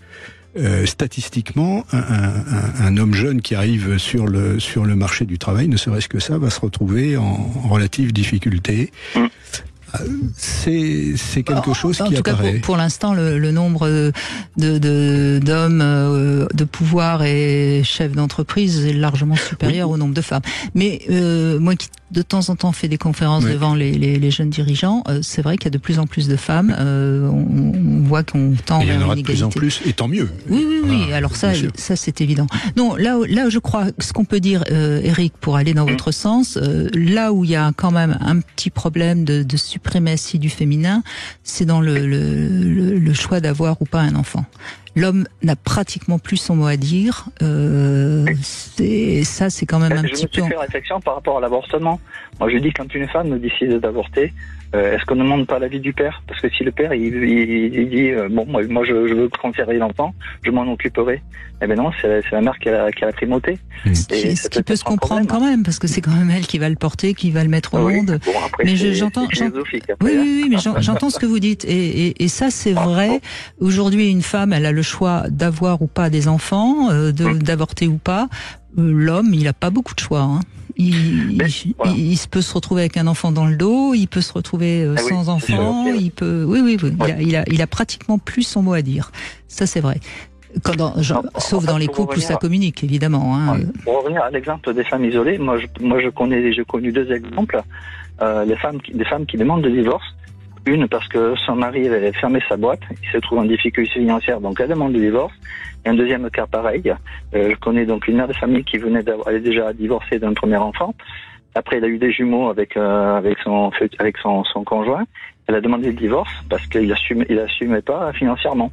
statistiquement, un homme jeune qui arrive sur le marché du travail, ne serait-ce que ça, va se retrouver en relative difficulté. C'est quelque chose qui apparaît. En tout cas, pour l'instant, le nombre d'hommes de pouvoir et chefs d'entreprise est largement supérieur au nombre de femmes. Mais moi qui de temps en temps fais des conférences devant les jeunes dirigeants, c'est vrai qu'il y a de plus en plus de femmes. On voit qu'on tend vers une égalité. Il y en aura de plus en plus, et tant mieux. Oui. Alors ça c'est évident. Non, là je crois ce qu'on peut dire, Eric, pour aller dans votre sens, là où il y a quand même un petit problème de suprématie du féminin, c'est dans le choix d'avoir ou pas un enfant. L'homme n'a pratiquement plus son mot à dire. C'est quand même un petit peu... Je me suis fait réflexion par rapport à l'avortement. Moi, je dis, quand une femme décide d'avorter, est-ce qu'on ne demande pas l'avis du père? Parce que si le père, il dit, bon, moi, je veux conserver l'enfant, je m'en occuperai. Eh ben non, c'est la mère qui a la primauté. Ce qui peut se comprendre quand même, parce que c'est quand même elle qui va le porter, qui va le mettre au monde. Bon, après, mais j'entends. Oui, mais j'entends ce que vous dites. Et ça, c'est vrai. Aujourd'hui, une femme, elle a le choix d'avoir ou pas des enfants, d'avorter ou pas. L'homme, il a pas beaucoup de choix. Hein. Il peut se retrouver avec un enfant dans le dos, il peut se retrouver sans enfant, il peut. Oui. Il a pratiquement plus son mot à dire. Ça, c'est vrai. Sauf dans les couples où ça communique, évidemment. Hein. Pour revenir à l'exemple des femmes isolées, j'ai connu deux exemples. Des femmes qui demandent le divorce. Une, parce que son mari avait fermé sa boîte, il se trouve en difficulté financière, donc elle demande le divorce. Et un deuxième cas pareil, je connais donc une mère de famille qui elle est déjà divorcée d'un premier enfant. Après, elle a eu des jumeaux avec son conjoint. Elle a demandé le divorce parce qu'il assumait pas financièrement.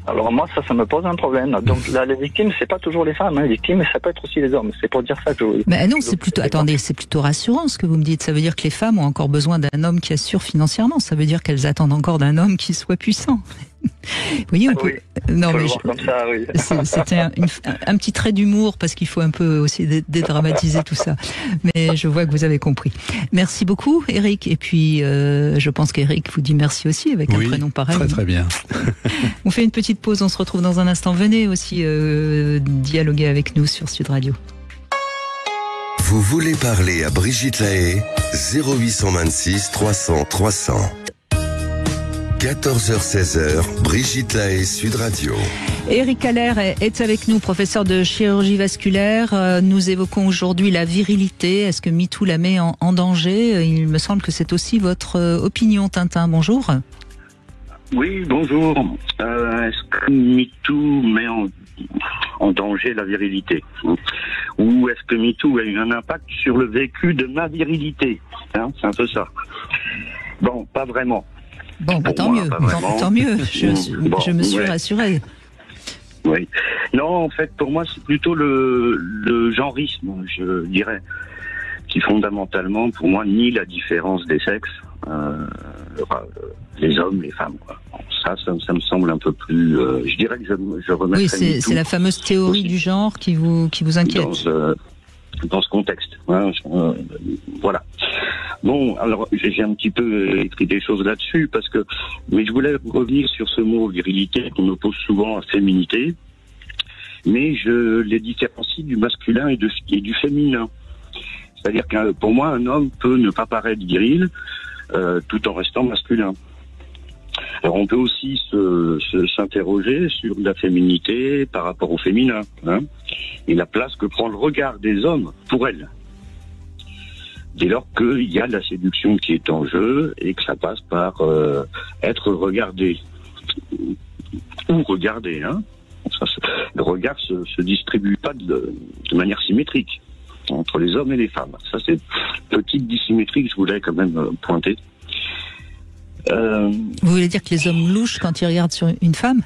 Alors moi, ça me pose un problème. Donc là, les victimes, c'est pas toujours les femmes. Les victimes, ça peut être aussi les hommes. C'est pour dire ça que je... Mais non, c'est plutôt rassurant ce que vous me dites. Ça veut dire que les femmes ont encore besoin d'un homme qui assure financièrement. Ça veut dire qu'elles attendent encore d'un homme qui soit puissant. Vous voyez, on peut... Non, mais comme ça, oui. C'était un petit trait d'humour parce qu'il faut un peu aussi dédramatiser tout ça. Mais je vois que vous avez compris. Merci beaucoup, Eric. Et puis, je pense qu'Eric vous dit merci aussi avec un prénom pareil. Très très bien. On fait une petite pause. On se retrouve dans un instant. Venez aussi dialoguer avec nous sur Sud Radio. Vous voulez parler à Brigitte Lahaie? 0826 300 300. 14h-16h, Brigitte Lahaie, Sud Radio. Eric Haller est avec nous, professeur de chirurgie vasculaire. Nous évoquons aujourd'hui la virilité. Est-ce que MeToo la met en danger? Il me semble que c'est aussi votre opinion, Tintin. Bonjour. Oui, bonjour. Est-ce que MeToo met en danger la virilité? Ou est-ce que MeToo a eu un impact sur le vécu de ma virilité? C'est un peu ça. Bon, pas vraiment. Bon, bah, tant mieux. Tant mieux. Je me suis rassuré. Oui. Non, en fait, pour moi, c'est plutôt le genrisme, je dirais, qui fondamentalement, pour moi, nie la différence des sexes, les hommes, les femmes, quoi. Ça me semble un peu plus. Je dirais que je remettrais. Oui, c'est la fameuse théorie du genre qui vous inquiète. Dans ce contexte. Voilà. Bon, alors j'ai un petit peu écrit des choses là-dessus mais je voulais revenir sur ce mot virilité qu'on oppose souvent à féminité, mais je les différencie du masculin et du féminin. C'est-à-dire que pour moi, un homme peut ne pas paraître viril tout en restant masculin. Alors on peut aussi s'interroger sur la féminité par rapport au féminin, et la place que prend le regard des hommes pour elles. Dès lors qu'il y a la séduction qui est en jeu et que ça passe par être regardé ou regardé. Le regard se distribue pas de manière symétrique entre les hommes et les femmes. Ça, c'est une petite dissymétrie que je voulais quand même pointer. Vous voulez dire que les hommes louchent quand ils regardent sur une femme?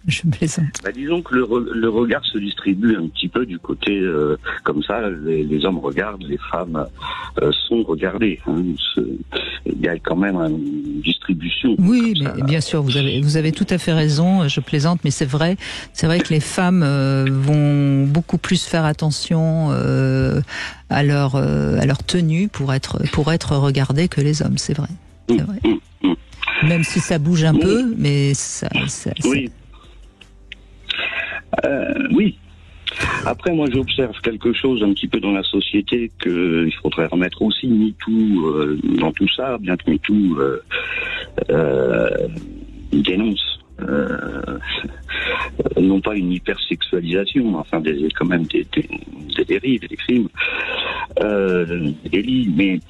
Je me plaisante. Disons que le regard se distribue un petit peu du côté comme ça. Les hommes regardent, les femmes sont regardées. Il y a quand même une distribution. Oui, mais bien sûr, vous avez tout à fait raison. Je plaisante, mais c'est vrai que les femmes vont beaucoup plus faire attention à leur tenue pour être regardées que les hommes. C'est vrai. C'est vrai. Même si ça bouge un peu, mais ça. Oui. Oui. Après, moi, j'observe quelque chose un petit peu dans la société qu'il faudrait remettre aussi MeToo dans tout ça, bien que MeToo dénonce non pas une hypersexualisation, mais enfin quand même des dérives, des crimes, des délits, mais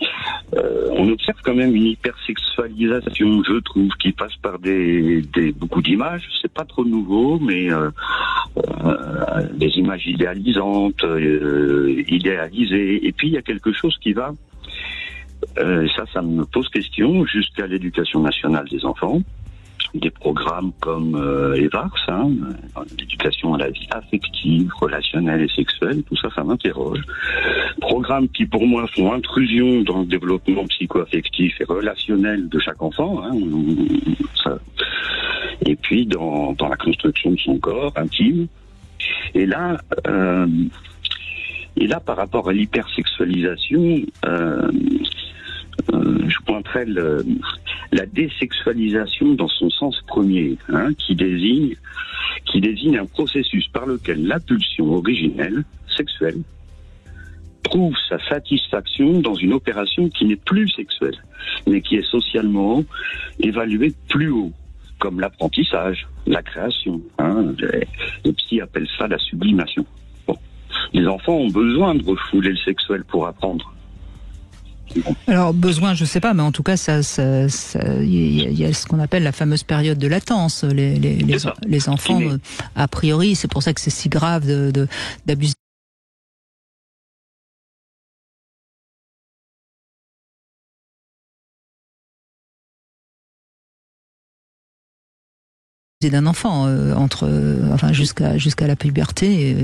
on observe quand même une hypersexualisation, je trouve, qui passe par beaucoup d'images. C'est pas trop nouveau, mais des images idéalisantes, idéalisées. Et puis il y a quelque chose qui va, ça me pose question, jusqu'à l'éducation nationale des enfants. Des programmes comme EVARS, l'éducation à la vie affective, relationnelle et sexuelle, tout ça, ça m'interroge. Programmes qui, pour moi, font intrusion dans le développement psycho-affectif et relationnel de chaque enfant, et puis dans la construction de son corps intime. Et là, par rapport à l'hypersexualisation, je pointerais la désexualisation dans son sens premier, qui désigne un processus par lequel la pulsion originelle, sexuelle, trouve sa satisfaction dans une opération qui n'est plus sexuelle, mais qui est socialement évaluée plus haut, comme l'apprentissage, la création. Les psys appellent ça la sublimation. Bon. Les enfants ont besoin de refouler le sexuel pour apprendre. Alors besoin, je sais pas, mais en tout cas, il y a ce qu'on appelle la fameuse période de latence. Les enfants, a priori, c'est pour ça que c'est si grave d'abuser d'un enfant jusqu'à la puberté.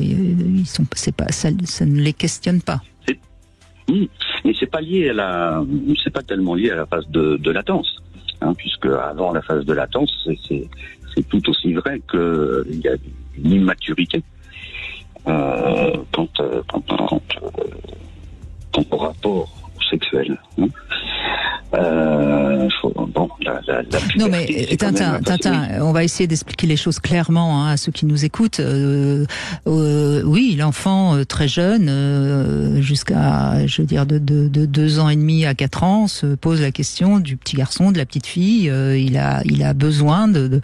Ça ne les questionne pas. Mais c'est pas tellement lié à la phase de latence, puisque avant la phase de latence, c'est tout aussi vrai qu'il y a une immaturité quant au rapport sexuel. Hein. Non mais Tintin, on va essayer d'expliquer les choses clairement à ceux qui nous écoutent. Oui, l'enfant très jeune, jusqu'à, je veux dire, de 2 ans et demi à 4 ans, se pose la question du petit garçon, de la petite fille. Il a besoin de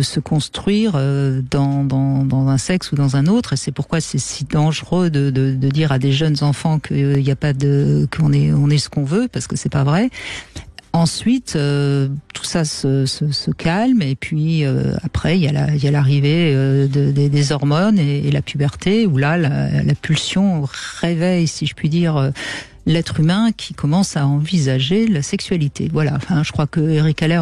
se construire dans un sexe ou dans un autre. Et c'est pourquoi c'est si dangereux de dire à des jeunes enfants qu'il n'y a pas qu'on est ce qu'on veut, parce que c'est pas vrai. Ensuite, tout ça se calme, et puis après il y a l'arrivée des hormones et la puberté, où là la pulsion réveille, si je puis dire, l'être humain qui commence à envisager la sexualité. Voilà. Enfin, je crois que Eric Haller,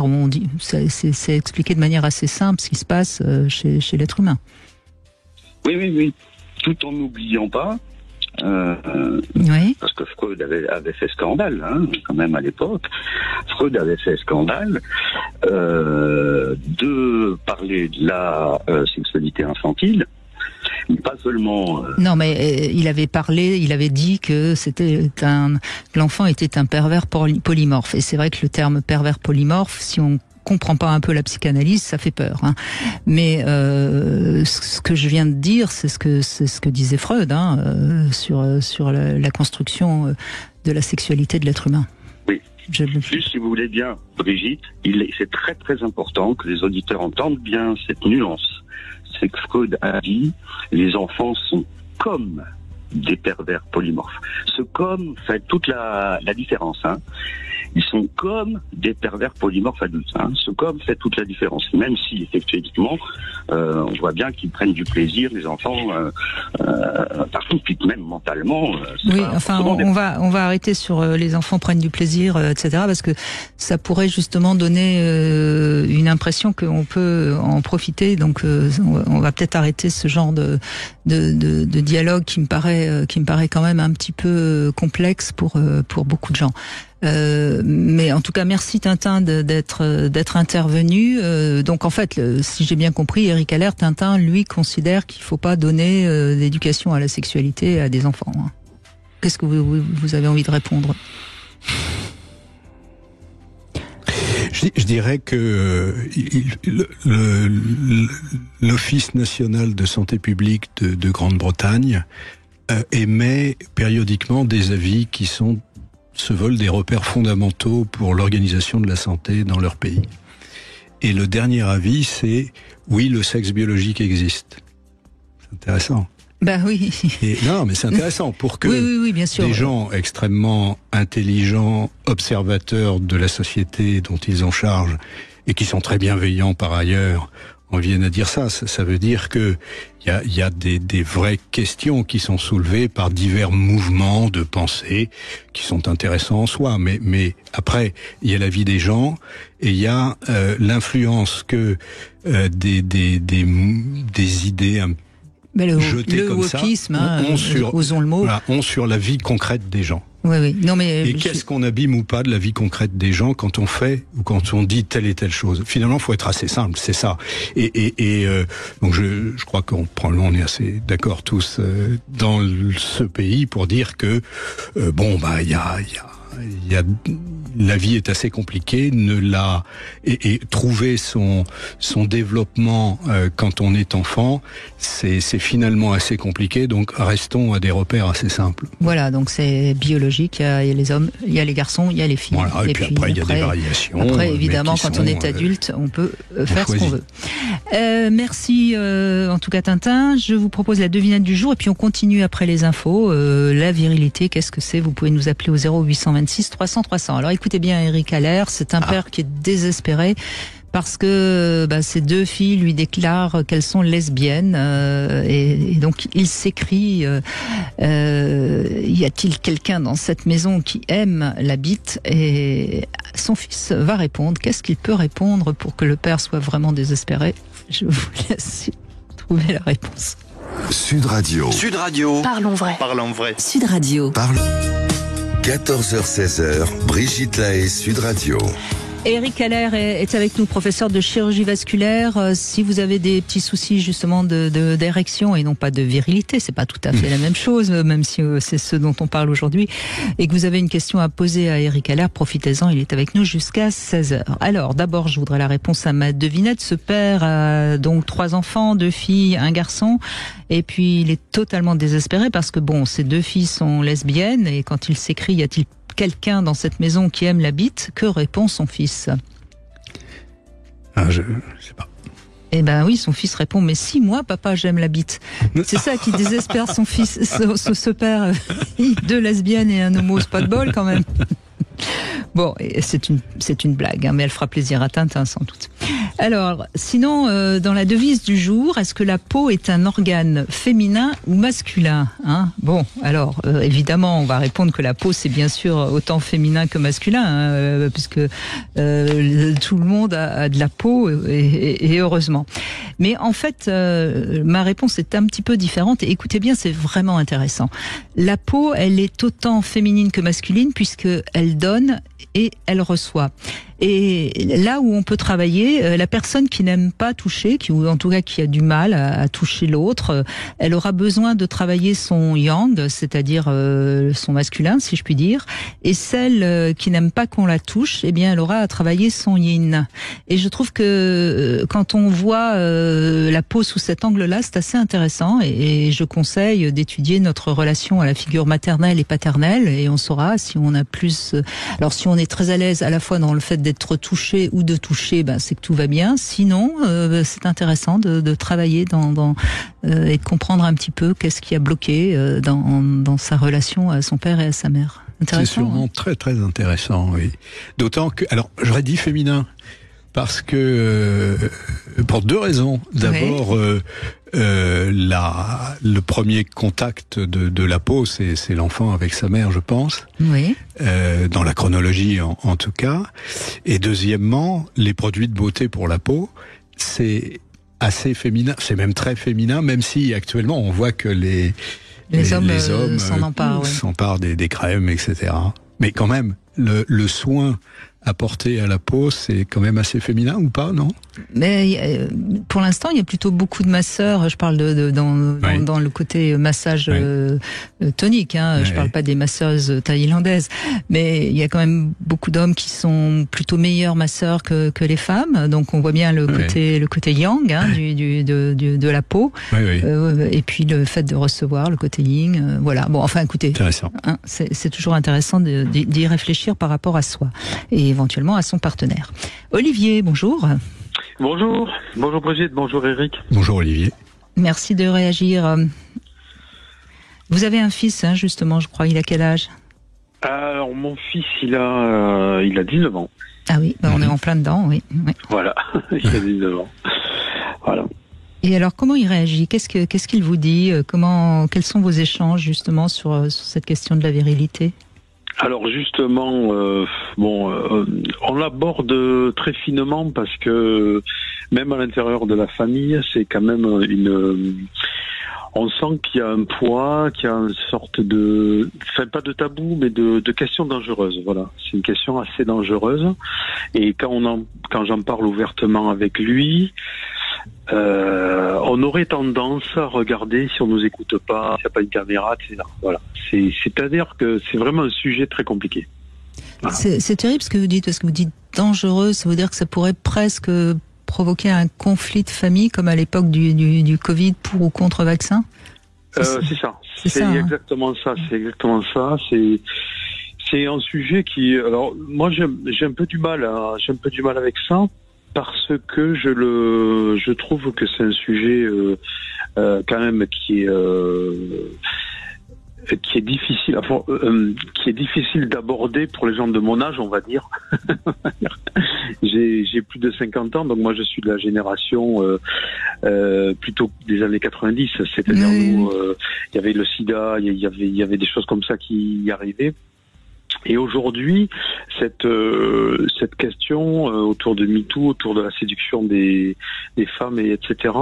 c'est expliqué de manière assez simple ce qui se passe chez l'être humain. Oui. Tout en n'oubliant pas. Oui. Parce que Freud avait fait scandale, hein, quand même à l'époque. Freud avait fait scandale de parler de la sexualité infantile, mais pas seulement. Non, mais il avait dit que l'enfant était un pervers polymorphe. Et c'est vrai que le terme pervers polymorphe, si on comprend pas un peu la psychanalyse, ça fait peur. Hein. Mais ce que je viens de dire, c'est ce que disait Freud sur la construction de la sexualité de l'être humain. Oui. Juste, si vous voulez bien, Brigitte, c'est très très important que les auditeurs entendent bien cette nuance. C'est que Freud a dit les enfants sont comme des pervers polymorphes. Ce comme fait toute la différence. Hein. Ils sont comme des pervers polymorphes adultes. Hein. Ce comme fait toute la différence. Même si, effectivement, on voit bien qu'ils prennent du plaisir, les enfants, partout, puis même mentalement. Oui, enfin, on va arrêter sur les enfants prennent du plaisir, etc., parce que ça pourrait justement donner une impression qu'on peut en profiter. Donc, on va peut-être arrêter ce genre de dialogue qui me paraît quand même un petit peu complexe pour beaucoup de gens. Mais en tout cas, merci Tintin d'être intervenu. Donc en fait, si j'ai bien compris, Eric Haller, Tintin, lui, considère qu'il faut pas donner d'éducation à la sexualité à des enfants. Hein. Qu'est-ce que vous avez envie de répondre ? Je dirais que l'Office national de santé publique de Grande-Bretagne émet périodiquement des avis qui se veulent des repères fondamentaux pour l'organisation de la santé dans leur pays. Et le dernier avis, c'est oui, le sexe biologique existe. C'est intéressant. Ben oui. Et non, mais c'est intéressant pour que oui, bien sûr, des gens extrêmement intelligents, observateurs de la société dont ils ont charge et qui sont très bienveillants par ailleurs, en viennent à dire ça. Ça veut dire que il y a des vraies questions qui sont soulevées par divers mouvements de pensée qui sont intéressants en soi. Mais après, il y a la vie des gens et il y a l'influence que des idées jetées comme wokisme, ça osons le mot, ont sur la vie concrète des gens. Oui. Non, mais et qu'est-ce qu'on abîme ou pas de la vie concrète des gens quand on fait ou quand on dit telle et telle chose. Finalement, faut être assez simple, c'est ça. Et donc je crois probablement on est assez d'accord tous dans ce pays pour dire que il y a la vie est assez compliquée, et trouver son développement quand on est enfant, c'est finalement assez compliqué. Donc restons à des repères assez simples. Voilà, donc c'est biologique. Il y a les hommes, il y a les garçons, il y a les filles. Voilà, et puis après il y a des variations. Après, évidemment, quand on est adulte, on peut faire ce qu'on veut. Merci en tout cas Tintin. Je vous propose la devinette du jour et puis on continue après les infos. La virilité, qu'est-ce que c'est ? Vous pouvez nous appeler au 0826 300 300. Alors écoutez bien Eric Haller, c'est un père qui est désespéré parce que ces 2 filles lui déclarent qu'elles sont lesbiennes et donc il s'écrie y a-t-il quelqu'un dans cette maison qui aime la bite ? Et son fils va répondre. Qu'est-ce qu'il peut répondre pour que le père soit vraiment désespéré ? Je vous laisse trouver la réponse. Sud Radio. Parlons vrai. Sud Radio. 14h-16h, Brigitte Lahaie, Sud Radio. Eric Haller est avec nous, professeur de chirurgie vasculaire. Si vous avez des petits soucis justement d'érection et non pas de virilité, c'est pas tout à fait la même chose, même si c'est ce dont on parle aujourd'hui, et que vous avez une question à poser à Eric Haller, profitez-en, il est avec nous jusqu'à 16h. Alors d'abord, je voudrais la réponse à ma devinette. Ce père a donc 3 enfants, 2 filles, 1 garçon, et puis il est totalement désespéré parce que bon, ces 2 filles sont lesbiennes, et quand il s'écrit, y a-t-il quelqu'un dans cette maison qui aime la bite? Que répond son fils? Je sais pas. Eh ben oui, son fils répond, mais si, moi, papa, j'aime la bite. C'est ça qui désespère son fils, ce père. 2 lesbiennes et un homo, c'est pas de bol quand même. Bon, c'est une blague, hein, mais elle fera plaisir à Tintin sans doute. Alors, sinon, dans la devise du jour, est-ce que la peau est un organe féminin ou masculin, hein? Bon, alors, évidemment, on va répondre que la peau, c'est bien sûr autant féminin que masculin, hein, puisque tout le monde a de la peau, et heureusement. Mais en fait, ma réponse est un petit peu différente, et écoutez bien, c'est vraiment intéressant. La peau, elle est autant féminine que masculine, puisque elle donne et elle reçoit. Et là où on peut travailler, la personne qui n'aime pas toucher, ou en tout cas qui a du mal à toucher l'autre, elle aura besoin de travailler son yang, c'est-à-dire son masculin, si je puis dire. Et celle qui n'aime pas qu'on la touche, eh bien, elle aura à travailler son yin. Et je trouve que quand on voit la peau sous cet angle-là, c'est assez intéressant. Et je conseille d'étudier notre relation à la figure maternelle et paternelle, et on saura si on a plus. Alors, si on est très à l'aise à la fois dans le fait d'être touché ou de toucher, ben c'est que tout va bien. Sinon, c'est intéressant de travailler et de comprendre un petit peu qu'est-ce qui a bloqué dans sa relation à son père et à sa mère. C'est sûrement très très intéressant, oui. D'autant que, alors j'aurais dit féminin parce que pour 2 raisons. D'abord, le premier contact de la peau, c'est l'enfant avec sa mère, je pense. Oui. Dans la chronologie, en tout cas. Et deuxièmement, les produits de beauté pour la peau, c'est assez féminin. C'est même très féminin, même si actuellement on voit que les hommes s'en emparent, des crèmes, etc. Mais quand même, le soin apporté à la peau, c'est quand même assez féminin ou pas, non? Mais pour l'instant, il y a plutôt beaucoup de masseurs. Je parle dans le côté massage tonique. Hein. Je parle pas des masseuses thaïlandaises, mais il y a quand même beaucoup d'hommes qui sont plutôt meilleurs masseurs que les femmes. Donc on voit bien le côté yang, hein, de la peau. Et puis le fait de recevoir le côté yin. Voilà. Bon, enfin, écoutez, intéressant. Hein, c'est toujours intéressant d'y réfléchir par rapport à soi et éventuellement à son partenaire. Olivier, bonjour. Bonjour Brigitte, bonjour Eric. Bonjour Olivier. Merci de réagir. Vous avez un fils, hein, justement, je crois. Il a quel âge? Alors mon fils, il a 19 ans. Ah oui, on est en plein dedans, oui. Voilà, il a 19 ans. Voilà. Et alors, comment il réagit? Qu'est-ce qu'il vous dit? Quels sont vos échanges justement sur cette question de la virilité? Alors justement, on l'aborde très finement parce que même à l'intérieur de la famille, c'est quand même on sent qu'il y a un poids, qu'il y a une sorte pas de tabou, mais de question dangereuse. Voilà, c'est une question assez dangereuse. Et quand j'en parle ouvertement avec lui, on aurait tendance à regarder si on nous écoute pas, s'il n'y a pas une caméra, etc. Voilà. C'est-à-dire que c'est vraiment un sujet très compliqué. Voilà. C'est terrible ce que vous dites, parce que vous dites dangereux, ça veut dire que ça pourrait presque provoquer un conflit de famille, comme à l'époque du Covid pour ou contre vaccin? C'est ça. C'est exactement ça. C'est exactement ça. C'est un sujet qui, alors, moi, j'ai un peu du mal avec ça. Parce que je trouve que c'est un sujet quand même qui est difficile, qui est difficile d'aborder pour les gens de mon âge, on va dire. J'ai plus de 50 ans, donc moi je suis de la génération plutôt des années 90, c'est-à-dire où il y avait le sida, il y avait des choses comme ça qui y arrivaient. Et aujourd'hui, cette question autour de MeToo, autour de la séduction des femmes, et etc.,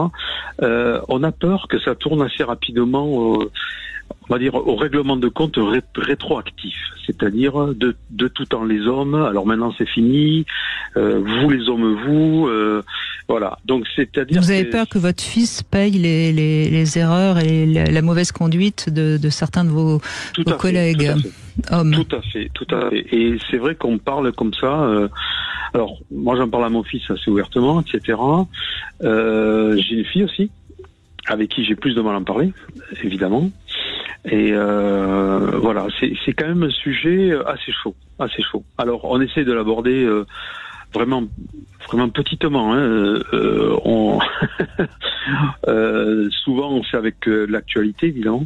on a peur que ça tourne assez rapidement on va dire, au règlement de compte rétroactif, c'est-à-dire de tout temps les hommes, alors maintenant c'est fini, vous les hommes, voilà. Donc c'est-à-dire. Vous avez peur que votre fils paye les erreurs et la mauvaise conduite de certains de vos collègues hommes. Tout à fait. Et c'est vrai qu'on parle comme ça. Alors moi j'en parle à mon fils assez ouvertement, etc. J'ai une fille aussi, avec qui j'ai plus de mal à en parler, évidemment. Et voilà, c'est quand même un sujet assez chaud. Alors, on essaie de l'aborder vraiment petitement. Souvent, c'est avec l'actualité, évidemment.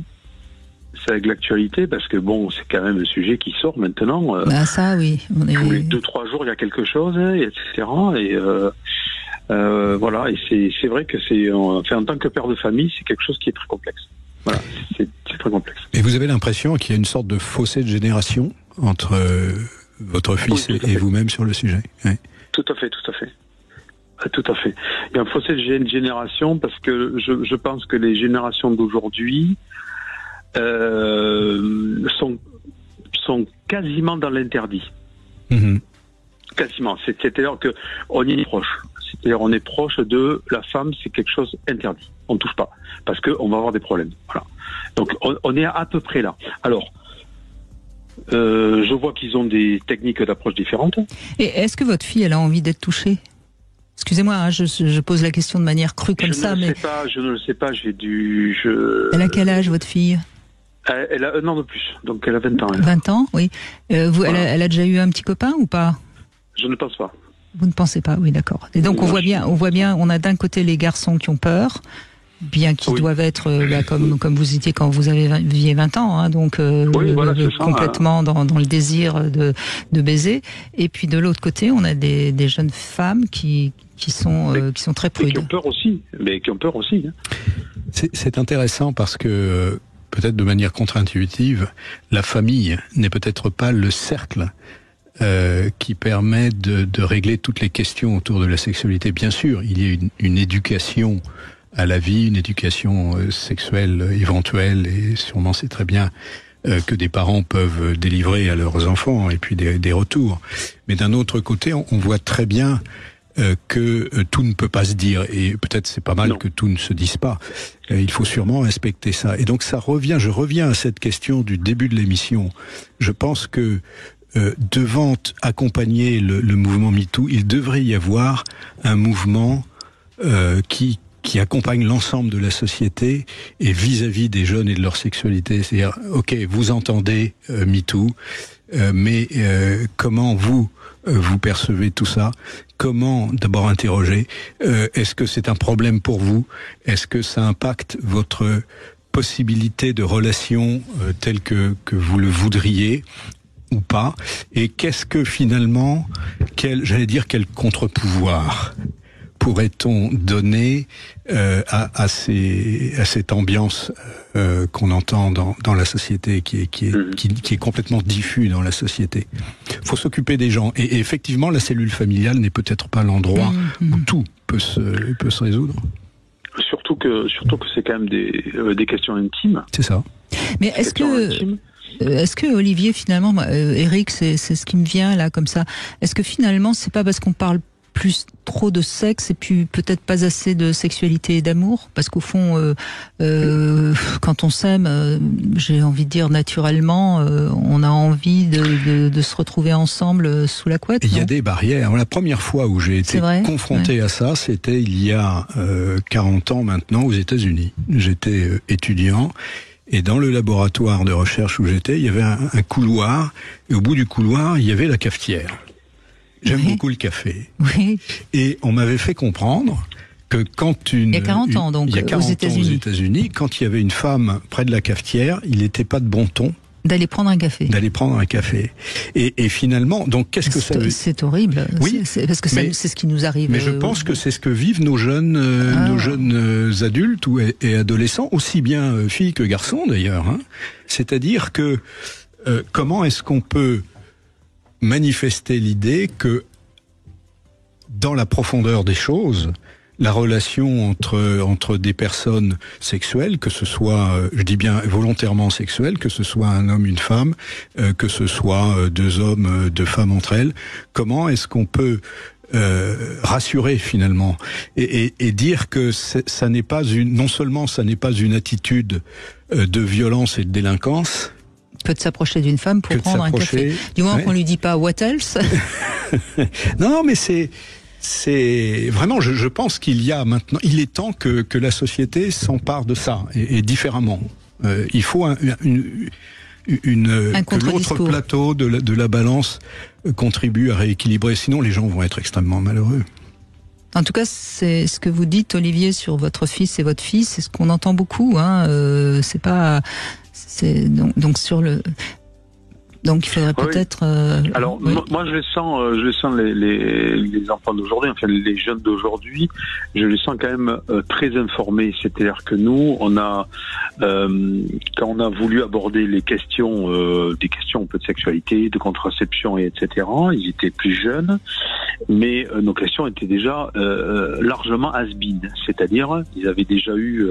C'est avec l'actualité parce que bon, c'est quand même un sujet qui sort maintenant. Ça, oui. Tous les 2-3 jours, il y a quelque chose, etc. Et voilà. Et c'est vrai que en tant que père de famille, c'est quelque chose qui est très complexe. Voilà, c'est très complexe. Et vous avez l'impression qu'il y a une sorte de fossé de génération entre votre fils et vous-même sur le sujet? Oui. Tout à fait. Il y a un fossé de génération parce que je pense que les générations d'aujourd'hui sont quasiment dans l'interdit. Mmh. Quasiment. C'est-à-dire que on y est proche. C'est-à-dire on est proche de la femme, c'est quelque chose interdit. On ne touche pas parce qu'on va avoir des problèmes. Voilà. Donc on est à peu près là. Alors, je vois qu'ils ont des techniques d'approche différentes. Et est-ce que votre fille, elle a envie d'être touchée? Excusez-moi, hein, je pose la question de manière crue comme ça, mais je ne le sais pas. Elle a quel âge, votre fille? Elle a 1 an de plus, donc elle a 20 ans. Elle. 20 ans, oui. Voilà. Elle a déjà eu un petit copain ou pas? Je ne pense pas. Vous ne pensez pas, oui, d'accord. Et donc on voit bien, on a d'un côté les garçons qui ont peur, bien qu'ils doivent être comme vous étiez quand vous aviez 20 ans, hein, donc voilà, complètement dans le désir de baiser. Et puis de l'autre côté, on a des jeunes femmes qui sont très prudes. Et qui ont peur aussi. Hein. C'est intéressant parce que peut-être de manière contre-intuitive, la famille n'est peut-être pas le cercle qui permet de régler toutes les questions autour de la sexualité. Bien sûr, il y a une éducation à la vie, une éducation sexuelle éventuelle, et sûrement c'est très bien que des parents peuvent délivrer à leurs enfants, et puis des retours. Mais d'un autre côté, on voit très bien que tout ne peut pas se dire, et peut-être c'est pas mal que tout ne se dise pas. Il faut sûrement respecter ça. Et donc je reviens à cette question du début de l'émission. Je pense que devant accompagner le mouvement MeToo, il devrait y avoir un mouvement qui accompagne l'ensemble de la société et vis-à-vis des jeunes et de leur sexualité. C'est-à-dire, ok, vous entendez MeToo, mais comment vous percevez tout ça? Comment d'abord interroger? Est-ce que c'est un problème pour vous? Est-ce que ça impacte votre possibilité de relation telle que vous le voudriez ou pas? Et qu'est-ce que finalement, quel contre-pouvoir pourrait-on donner à cette ambiance qu'on entend dans la société, qui est complètement diffuse dans la société? Il faut s'occuper des gens. Et effectivement, la cellule familiale n'est peut-être pas l'endroit où tout peut se résoudre. Surtout que c'est quand même des questions intimes. C'est ça. Mais est-ce que Olivier, finalement, Eric, c'est ce qui me vient là comme ça. Est-ce que finalement, c'est pas parce qu'on parle plus trop de sexe et puis peut-être pas assez de sexualité et d'amour, parce qu'au fond quand on s'aime, j'ai envie de dire naturellement, on a envie de se retrouver ensemble sous la couette. Il y a des barrières. La première fois où j'ai été confronté à ça, c'était il y a 40 ans maintenant aux États-Unis. J'étais étudiant. Et dans le laboratoire de recherche où j'étais, il y avait un couloir, et au bout du couloir, il y avait la cafetière. J'aime beaucoup le café. Oui. Et on m'avait fait comprendre que il y a 40 ans, donc, aux États-Unis, quand il y avait une femme près de la cafetière, il n'était pas de bon ton d'aller prendre un café. Et finalement, donc qu'est-ce que ça veut dire? C'est horrible. Oui. C'est parce que c'est ce qui nous arrive. Mais je pense que c'est ce que vivent nos jeunes adultes et adolescents, aussi bien filles que garçons d'ailleurs. Hein. C'est-à-dire que comment est-ce qu'on peut manifester l'idée que dans la profondeur des choses, la relation entre des personnes sexuelles, que ce soit, je dis bien volontairement sexuelles, que ce soit un homme, une femme, que ce soit deux hommes, deux femmes entre elles. Comment est-ce qu'on peut rassurer finalement et dire que ça n'est pas non seulement ça n'est pas une attitude de violence et de délinquance, que de s'approcher d'une femme pour prendre un café. Du moins qu'on lui dit pas what else. Non, mais c'est vraiment, je pense qu'il y a maintenant, il est temps que la société s'empare de ça et différemment. Il faut que l'autre plateau de la balance contribue à rééquilibrer. Sinon, les gens vont être extrêmement malheureux. En tout cas, c'est ce que vous dites, Olivier, sur votre fils et votre fille, c'est ce qu'on entend beaucoup. C'est pas, donc sur le. Donc il faudrait peut-être. Alors oui. Moi je sens les enfants d'aujourd'hui, enfin les jeunes d'aujourd'hui, je les sens quand même très informés. C'est-à-dire que nous, on a quand on a voulu aborder les questions, des questions un peu de sexualité, de contraception et etc. Ils étaient plus jeunes, mais nos questions étaient déjà largement has-been. C'est-à-dire ils avaient déjà eu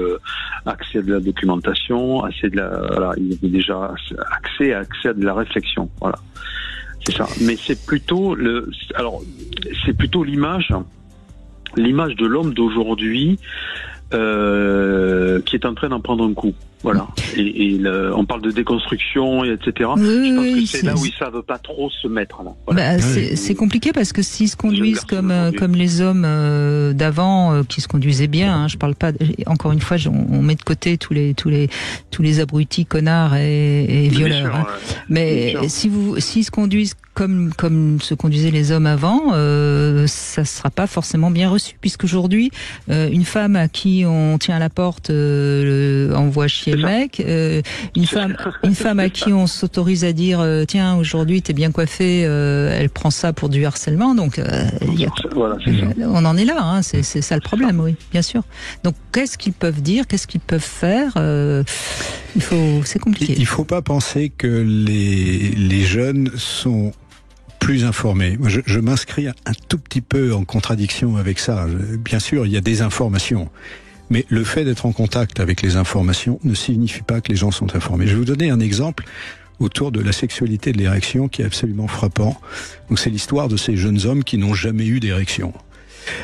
accès à de la documentation, ils avaient déjà accès à de la réflexion. Voilà, c'est ça. Mais c'est plutôt l'image de l'homme d'aujourd'hui qui est en train d'en prendre un coup. Voilà. On parle de déconstruction, et etc. Oui, je pense que c'est là où ils savent pas trop se mettre là. Voilà. C'est compliqué parce que s'ils se conduisent comme les hommes d'avant, qui se conduisaient bien, je parle pas. Encore une fois, on met de côté tous les abrutis, connards et violeurs. Sûr, mais s'ils se conduisent comme se conduisaient les hommes avant, ça sera pas forcément bien reçu, puisqu'aujourd'hui, une femme à qui on tient à la porte envoie chier le mec, une femme à qui on s'autorise à dire tiens, aujourd'hui t'es bien coiffée, elle prend ça pour du harcèlement, donc on en est là, c'est ça le problème, oui, bien sûr. Donc qu'est-ce qu'ils peuvent dire, qu'est-ce qu'ils peuvent faire, c'est compliqué. Il faut pas penser que les jeunes sont plus informés. Moi, je m'inscris un tout petit peu en contradiction avec ça. Bien sûr, il y a des informations. Mais le fait d'être en contact avec les informations ne signifie pas que les gens sont informés. Je vais vous donner un exemple autour de la sexualité et de l'érection qui est absolument frappant. Donc, c'est l'histoire de ces jeunes hommes qui n'ont jamais eu d'érection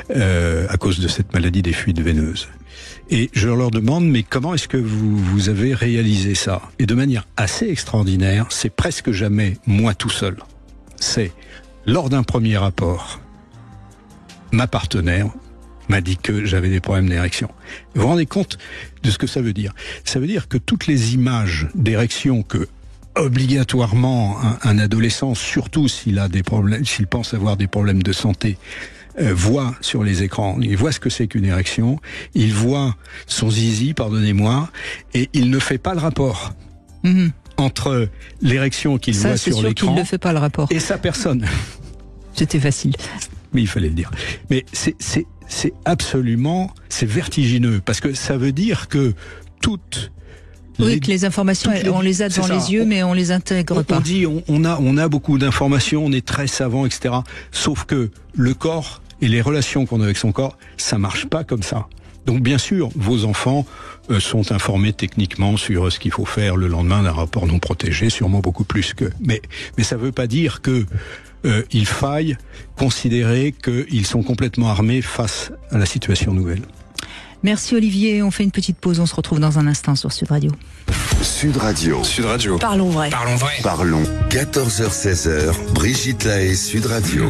à cause de cette maladie des fuites veineuses. Et je leur demande, mais comment est-ce que vous avez réalisé ça? Et de manière assez extraordinaire, c'est presque jamais moi tout seul. C'est lors d'un premier rapport, ma partenaire m'a dit que j'avais des problèmes d'érection. Vous vous rendez compte de ce que ça veut dire? Ça veut dire que toutes les images d'érection que obligatoirement un adolescent, surtout s'il a des problèmes, s'il pense avoir des problèmes de santé, voit sur les écrans, il voit ce que c'est qu'une érection, il voit son zizi, pardonnez-moi, et il ne fait pas le rapport. Entre l'érection qu'il voit sur l'écran qu'il ne fait pas le rapport. Et sa personne. C'était facile. Oui, il fallait le dire. Mais c'est absolument, c'est vertigineux, parce que ça veut dire que que les informations, on les a devant les yeux, mais on les intègre pas. On dit, on a beaucoup d'informations, on est très savant, etc. Sauf que le corps et les relations qu'on a avec son corps, ça marche pas comme ça. Donc bien sûr, vos enfants sont informés techniquement sur ce qu'il faut faire le lendemain d'un rapport non protégé, sûrement beaucoup plus que. Mais ça veut pas dire que il faille considérer qu'ils sont complètement armés face à la situation nouvelle. Merci Olivier, on fait une petite pause, on se retrouve dans un instant sur Sud Radio. Sud Radio. Parlons vrai. Parlons. 14h-16h, Brigitte Lahaie, Sud Radio.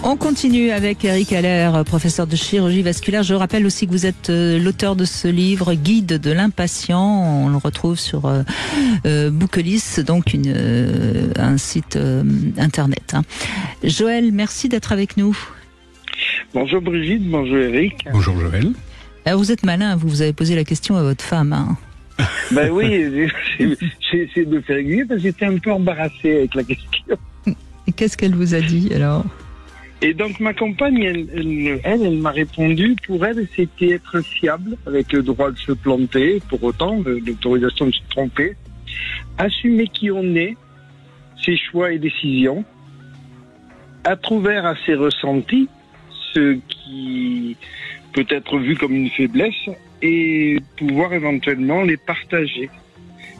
On continue avec Eric Haller, professeur de chirurgie vasculaire. Je rappelle aussi que vous êtes l'auteur de ce livre, Guide de l'impatient. On le retrouve sur Bookelis, donc un site internet. Joël, merci d'être avec nous. Bonjour Brigitte, bonjour Eric. Bonjour Joël. Alors vous êtes malin, vous avez posé la question à votre femme. Ben oui, j'ai essayé de faire aiguiller parce que j'étais un peu embarrassé avec la question. Et qu'est-ce qu'elle vous a dit alors? Et donc ma compagne, elle m'a répondu, pour elle c'était être fiable, avec le droit de se planter, pour autant, l'autorisation de se tromper, assumer qui on est, ses choix et décisions, être ouvert à ses ressentis, ce qui peut être vu comme une faiblesse et pouvoir éventuellement les partager.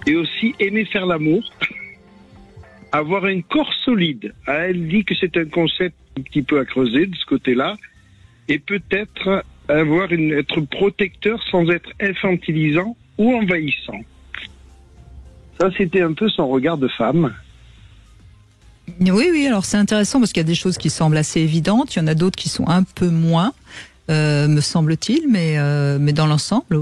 Et aussi aimer faire l'amour, avoir un corps solide. Elle dit que c'est un concept un petit peu à creuser de ce côté-là, et peut-être être protecteur sans être infantilisant ou envahissant. Ça, c'était un peu son regard de femme. Oui, alors c'est intéressant parce qu'il y a des choses qui semblent assez évidentes, il y en a d'autres qui sont un peu moins, me semble-t-il, mais dans l'ensemble,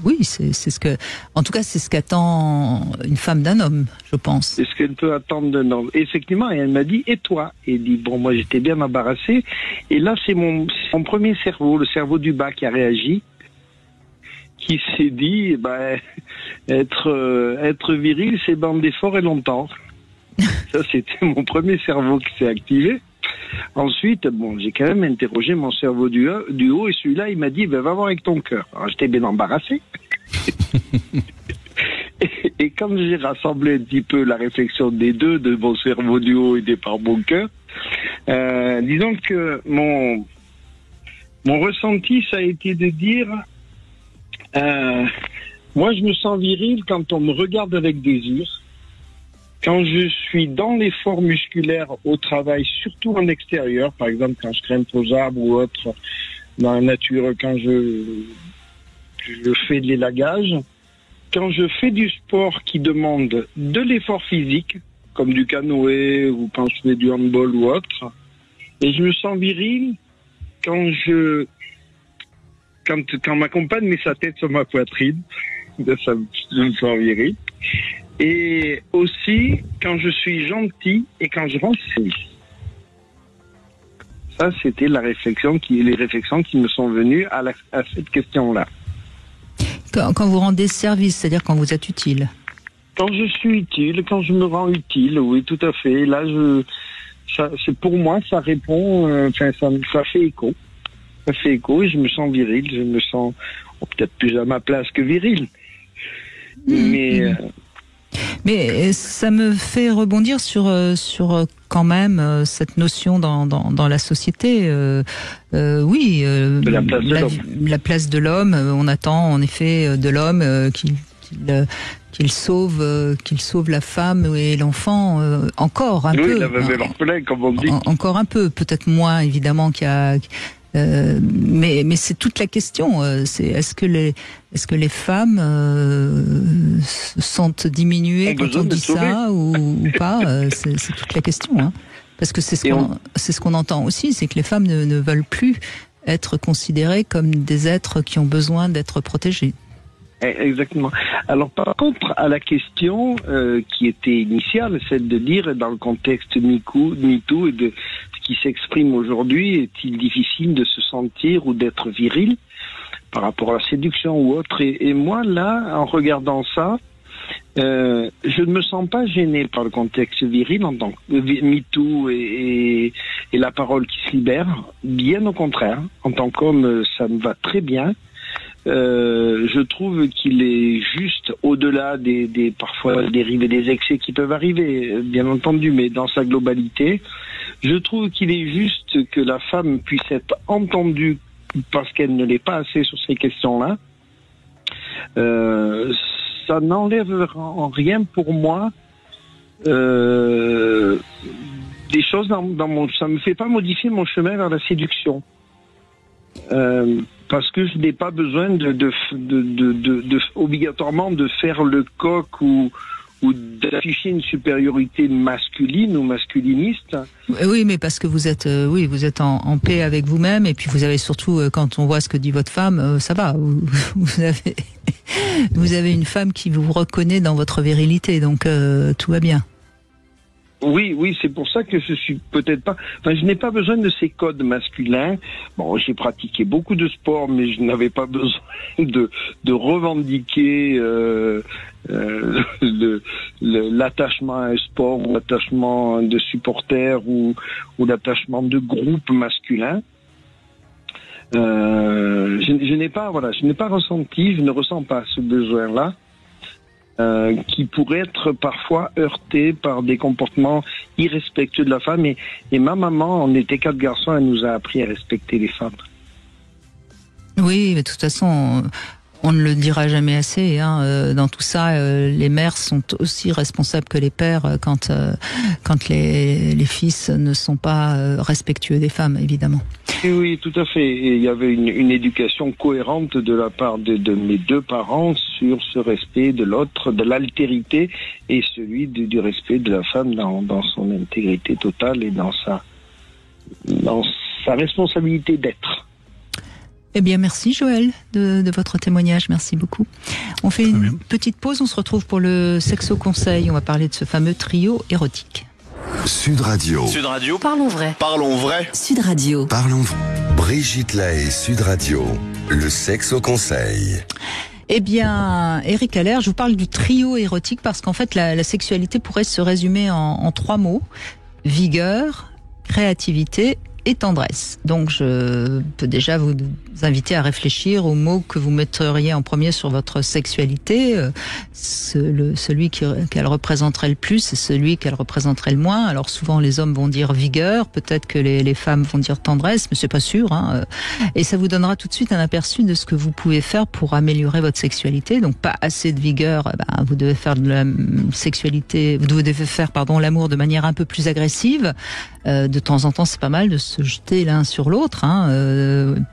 oui, c'est ce que, en tout cas, c'est ce qu'attend une femme d'un homme, je pense. C'est ce qu'elle peut attendre d'un homme. Effectivement, et elle m'a dit, et toi? Et dit, bon, moi j'étais bien embarrassé, et là c'est mon premier cerveau, le cerveau du bas qui a réagi, qui s'est dit, être viril, c'est bander fort et longtemps. Ça, c'était mon premier cerveau qui s'est activé. Ensuite, j'ai quand même interrogé mon cerveau du haut, et celui-là, il m'a dit, va voir avec ton cœur. Alors, j'étais bien embarrassé. et quand j'ai rassemblé un petit peu la réflexion des deux, de mon cerveau du haut et par mon cœur, disons que mon ressenti, ça a été de dire, moi, je me sens viril quand on me regarde avec désir. Quand je suis dans l'effort musculaire au travail, surtout en extérieur, par exemple quand je grimpe aux arbres ou autre, dans la nature, quand je fais de l'élagage, quand je fais du sport qui demande de l'effort physique, comme du canoë ou quand je fais du handball ou autre, et je me sens viril quand ma compagne met sa tête sur ma poitrine, ça je me sens viril. Et aussi quand je suis gentil et quand je rends service. Ça, c'était les réflexions qui me sont venues à cette question-là. Quand vous rendez service, c'est-à-dire quand vous êtes utile? Quand je suis utile, quand je me rends utile, oui, tout à fait. Là, c'est pour moi, ça répond, ça fait écho. Ça fait écho et je me sens viril. Je me sens peut-être plus à ma place que viril. Mais ça me fait rebondir sur quand même cette notion dans la société. Oui, la place de l'homme. On attend en effet de l'homme qu'il sauve la femme et l'enfant encore un peu. Oui, la veuve et l'orphelin, comme on dit. Encore un peu, peut-être moins évidemment qu'il y a. Mais c'est toute la question. Est-ce que les femmes se sentent diminuées quand on dit ça ou pas? C'est toute la question, hein. Parce que c'est ce qu'on entend aussi, c'est que les femmes ne veulent plus être considérées comme des êtres qui ont besoin d'être protégés. Exactement. Alors par contre, à la question qui était initiale, celle de dire dans le contexte MeToo et de ce qui s'exprime aujourd'hui, est-il difficile de se sentir ou d'être viril par rapport à la séduction ou autre? Et moi là, en regardant ça, je ne me sens pas gêné par le contexte viril en tant que MeToo et la parole qui se libère. Bien au contraire, en tant qu'homme, ça me va très bien. Je trouve qu'il est juste au-delà des parfois dérives et des excès qui peuvent arriver, bien entendu, mais dans sa globalité, je trouve qu'il est juste que la femme puisse être entendue parce qu'elle ne l'est pas assez sur ces questions-là. Ça n'enlève en rien pour moi des choses ça me fait pas modifier mon chemin vers la séduction. Parce que je n'ai pas besoin de obligatoirement de faire le coq ou d'afficher une supériorité masculine ou masculiniste. Oui, mais parce que vous êtes en paix avec vous-même, et puis vous avez surtout, quand on voit ce que dit votre femme, ça va. Vous avez une femme qui vous reconnaît dans votre virilité, donc tout va bien. Oui, c'est pour ça que je suis peut-être pas. Enfin, je n'ai pas besoin de ces codes masculins. Bon, j'ai pratiqué beaucoup de sport, mais je n'avais pas besoin de revendiquer l'attachement à un sport, ou l'attachement de supporters, ou l'attachement de groupe masculin. Je n'ai pas ressenti, je ne ressens pas ce besoin-là. Qui pourrait être parfois heurté par des comportements irrespectueux de la femme. Et ma maman, on était 4 garçons, elle nous a appris à respecter les femmes. Oui, mais de toute façon, on ne le dira jamais assez. Dans tout ça, les mères sont aussi responsables que les pères quand les fils ne sont pas respectueux des femmes, évidemment. Et oui, tout à fait. Et il y avait une éducation cohérente de la part de mes deux parents sur ce respect de l'autre, de l'altérité, et celui du respect de la femme dans son intégrité totale et dans sa responsabilité d'être. Eh bien, merci Joël de votre témoignage, merci beaucoup. On fait une petite pause, on se retrouve pour le Sexo Conseil. On va parler de ce fameux trio érotique. Sud Radio. Sud Radio. Parlons vrai. Parlons vrai. Sud Radio. Parlons. Brigitte Lahaie, Sud Radio. Le Sexo Conseil. Eh bien, Eric Haller, je vous parle du trio érotique parce qu'en fait, la sexualité pourrait se résumer en 3 mots. Vigueur, créativité et tendresse. Donc, je peux déjà vous inviter à réfléchir aux mots que vous metteriez en premier sur votre sexualité. Celui qu'elle représenterait le plus et celui qu'elle représenterait le moins. Alors, souvent, les hommes vont dire vigueur. Peut-être que les femmes vont dire tendresse, mais c'est pas sûr. Et ça vous donnera tout de suite un aperçu de ce que vous pouvez faire pour améliorer votre sexualité. Donc, pas assez de vigueur. Vous devez faire de la sexualité, vous devez faire, l'amour de manière un peu plus agressive. De temps en temps, c'est pas mal de se jeter l'un sur l'autre.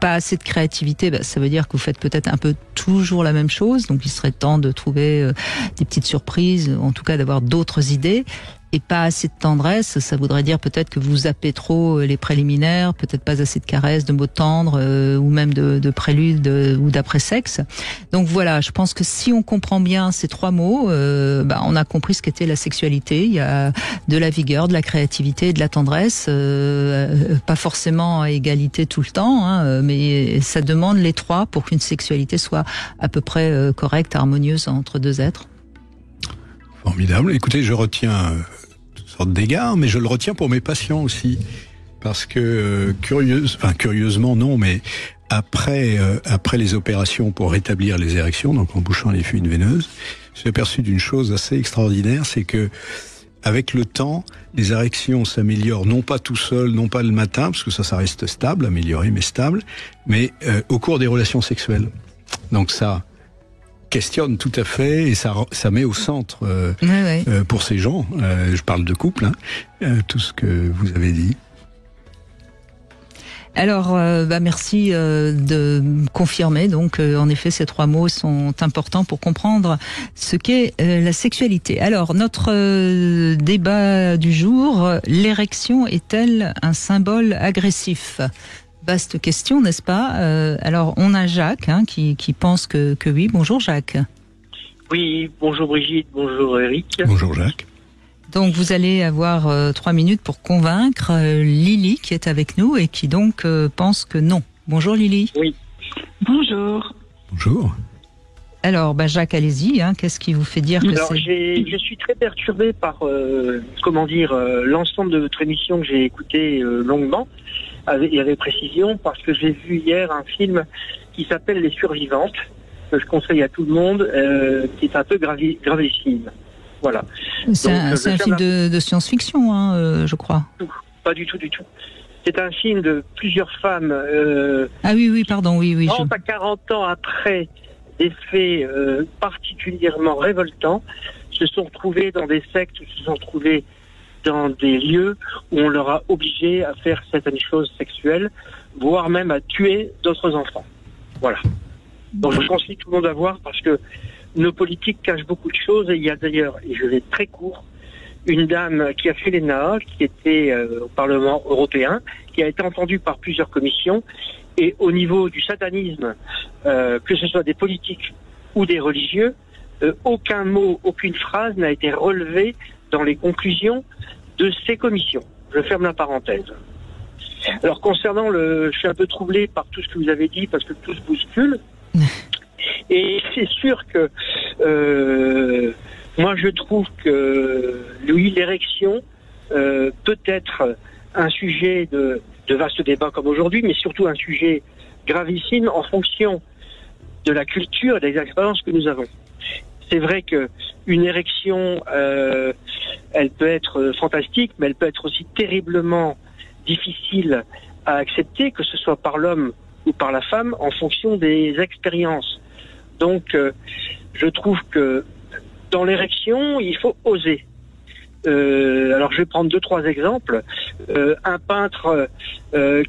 Pas assez de créativité, ça veut dire que vous faites peut-être un peu toujours la même chose. Donc, il serait temps de trouver des petites surprises, en tout cas d'avoir d'autres idées. Et pas assez de tendresse, ça voudrait dire peut-être que vous zappez trop les préliminaires, peut-être pas assez de caresses, de mots tendres, ou même de préludes ou d'après-sexe. Donc voilà, je pense que si on comprend bien ces 3 mots, on a compris ce qu'était la sexualité. Il y a de la vigueur, de la créativité et de la tendresse, pas forcément à égalité tout le temps, mais ça demande les 3 pour qu'une sexualité soit à peu près correcte, harmonieuse entre 2 êtres. Formidable. Écoutez, je retiens toutes sortes d'égards, mais je le retiens pour mes patients aussi. Parce que, curieusement non, mais après les opérations pour rétablir les érections, donc en bouchant les fuites veineuses, j'ai aperçu d'une chose assez extraordinaire, c'est que avec le temps, les érections s'améliorent, non pas tout seul, non pas le matin, parce que ça reste stable, amélioré mais stable, mais au cours des relations sexuelles. Donc ça questionne tout à fait et ça met au centre pour ces gens, je parle de couple, tout ce que vous avez dit. Alors, merci de confirmer. Donc, en effet, ces 3 mots sont importants pour comprendre ce qu'est la sexualité. Alors, notre débat du jour, l'érection est-elle un symbole agressif ? Vaste question, n'est-ce pas ? Alors, on a Jacques qui pense que oui. Bonjour Jacques. Oui, bonjour Brigitte, bonjour Eric. Bonjour Jacques. Donc, vous allez avoir 3 minutes pour convaincre Lily qui est avec nous et qui donc pense que non. Bonjour Lily. Oui. Bonjour. Bonjour. Alors, Jacques, allez-y. Qu'est-ce qui vous fait dire que c'est... Je suis très perturbé par, l'ensemble de votre émission que j'ai écouté longuement et avec précision, parce que j'ai vu hier un film qui s'appelle Les Survivantes, que je conseille à tout le monde, qui est un peu gravissime. Voilà. C'est un film de science-fiction, je crois. Pas du tout. C'est un film de plusieurs femmes. Ah oui, pardon, oui. 30 à 40 ans après des faits particulièrement révoltants, se sont retrouvés dans des sectes, se sont retrouvés dans des lieux où on leur a obligé à faire certaines choses sexuelles, voire même à tuer d'autres enfants. Voilà. Donc je conseille tout le monde à voir, parce que nos politiques cachent beaucoup de choses, et il y a d'ailleurs, et je vais très court, une dame qui a fait l'ENA, qui était au Parlement européen, qui a été entendue par plusieurs commissions, et au niveau du satanisme, que ce soit des politiques ou des religieux, aucun mot, aucune phrase n'a été relevée dans les conclusions de ces commissions. Je ferme la parenthèse. Alors concernant je suis un peu troublé par tout ce que vous avez dit, parce que tout se bouscule. Et c'est sûr que moi je trouve que l'érection peut être un sujet de vaste débat comme aujourd'hui, mais surtout un sujet gravissime en fonction de la culture et des expériences que nous avons. C'est vrai que une érection, elle peut être fantastique, mais elle peut être aussi terriblement difficile à accepter, que ce soit par l'homme ou par la femme en fonction des expériences. Donc, je trouve que dans l'érection, il faut oser. Alors, je vais prendre 2-3 exemples. Un peintre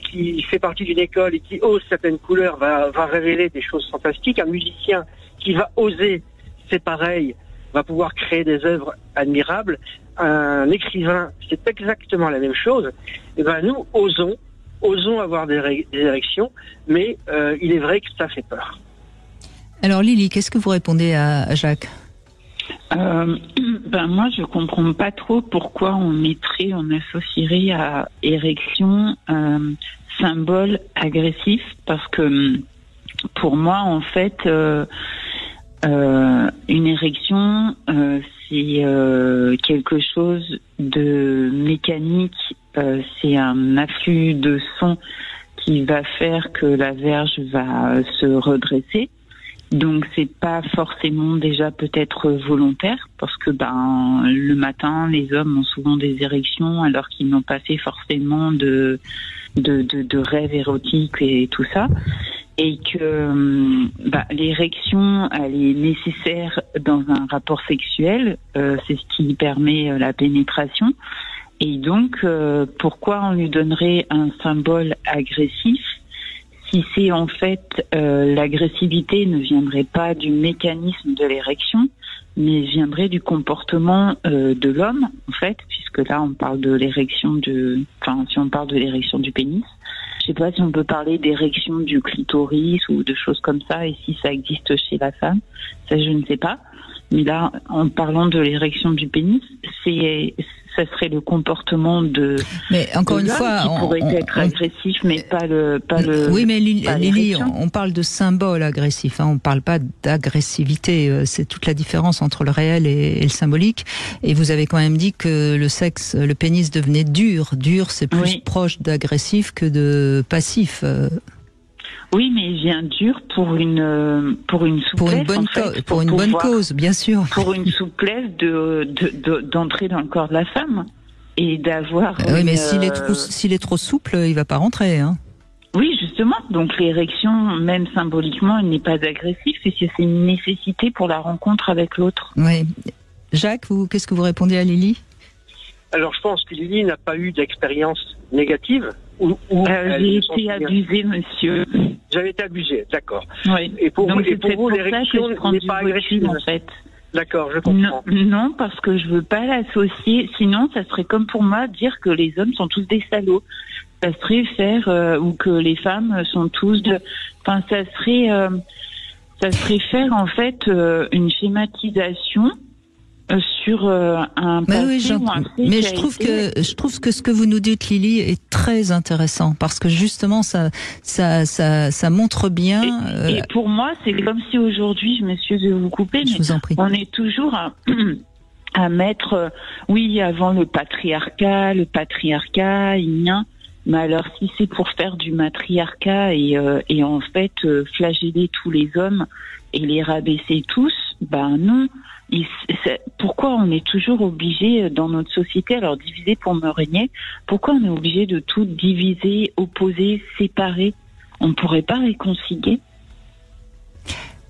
qui fait partie d'une école et qui ose certaines couleurs va révéler des choses fantastiques. Un musicien qui va oser, c'est pareil, va pouvoir créer des œuvres admirables. Un écrivain, c'est exactement la même chose. Et ben nous, osons avoir des érections, mais il est vrai que ça fait peur. Alors Lily, qu'est-ce que vous répondez à Jacques ? Moi, je comprends pas trop pourquoi on associerait à érection symbole agressif, parce que pour moi, en fait, une érection, c'est quelque chose de mécanique, c'est un afflux de sang qui va faire que la verge va se redresser. Donc c'est pas forcément déjà peut-être volontaire, parce que le matin les hommes ont souvent des érections alors qu'ils n'ont pas fait forcément de rêves érotiques et tout ça, et que l'érection elle est nécessaire dans un rapport sexuel, c'est ce qui permet la pénétration, et donc pourquoi on lui donnerait un symbole agressif si c'est en fait l'agressivité ne viendrait pas du mécanisme de l'érection, mais viendrait du comportement de l'homme, en fait, puisque là on parle de l'érection si on parle de l'érection du pénis. Je sais pas si on peut parler d'érection du clitoris ou de choses comme ça, et si ça existe chez la femme, ça je ne sais pas. Mais là, en parlant de l'érection du pénis, ça serait le comportement de. Mais encore une fois, qui pourrait être agressif, mais pas le. Oui, mais Lily, on parle de symbole agressif. On parle pas d'agressivité. C'est toute la différence entre le réel et le symbolique. Et vous avez quand même dit que le pénis devenait dur. Dur, c'est plus proche d'agressif que de passif. Oui, mais il vient dur pour une souplesse, pour une bonne cause, bien sûr. Pour une souplesse d'entrer dans le corps de la femme et d'avoir. Oui, mais s'il est trop souple, il va pas rentrer, hein. Oui, justement. Donc l'érection, même symboliquement, elle n'est pas agressive, et c'est une nécessité pour la rencontre avec l'autre. Oui. Jacques, qu'est-ce que vous répondez à Lily ? Alors je pense que Lily n'a pas eu d'expérience négative. J'ai été abusée, monsieur. J'avais été abusée, d'accord. Oui. Et pour vous, l'érection n'est pas agressive, en fait. D'accord, je comprends. Non, parce que je veux pas l'associer. Sinon, ça serait comme pour moi dire que les hommes sont tous des salauds. Ça serait faire ou que les femmes sont tous ça serait faire en fait une schématisation sur un passé ou un fait. Mais je trouve que ce que vous nous dites, Lily, est très intéressant, parce que justement ça montre bien. Et pour moi, c'est comme si aujourd'hui, je m'excuse de vous couper, mais vous en prie. On est toujours à mettre, avant le patriarcat, mais alors si c'est pour faire du matriarcat et en fait flageller tous les hommes et les rabaisser tous, non. Pourquoi on est toujours obligé dans notre société, alors diviser pour me régner, pourquoi on est obligé de tout diviser, opposer, séparer ? On ne pourrait pas réconcilier ?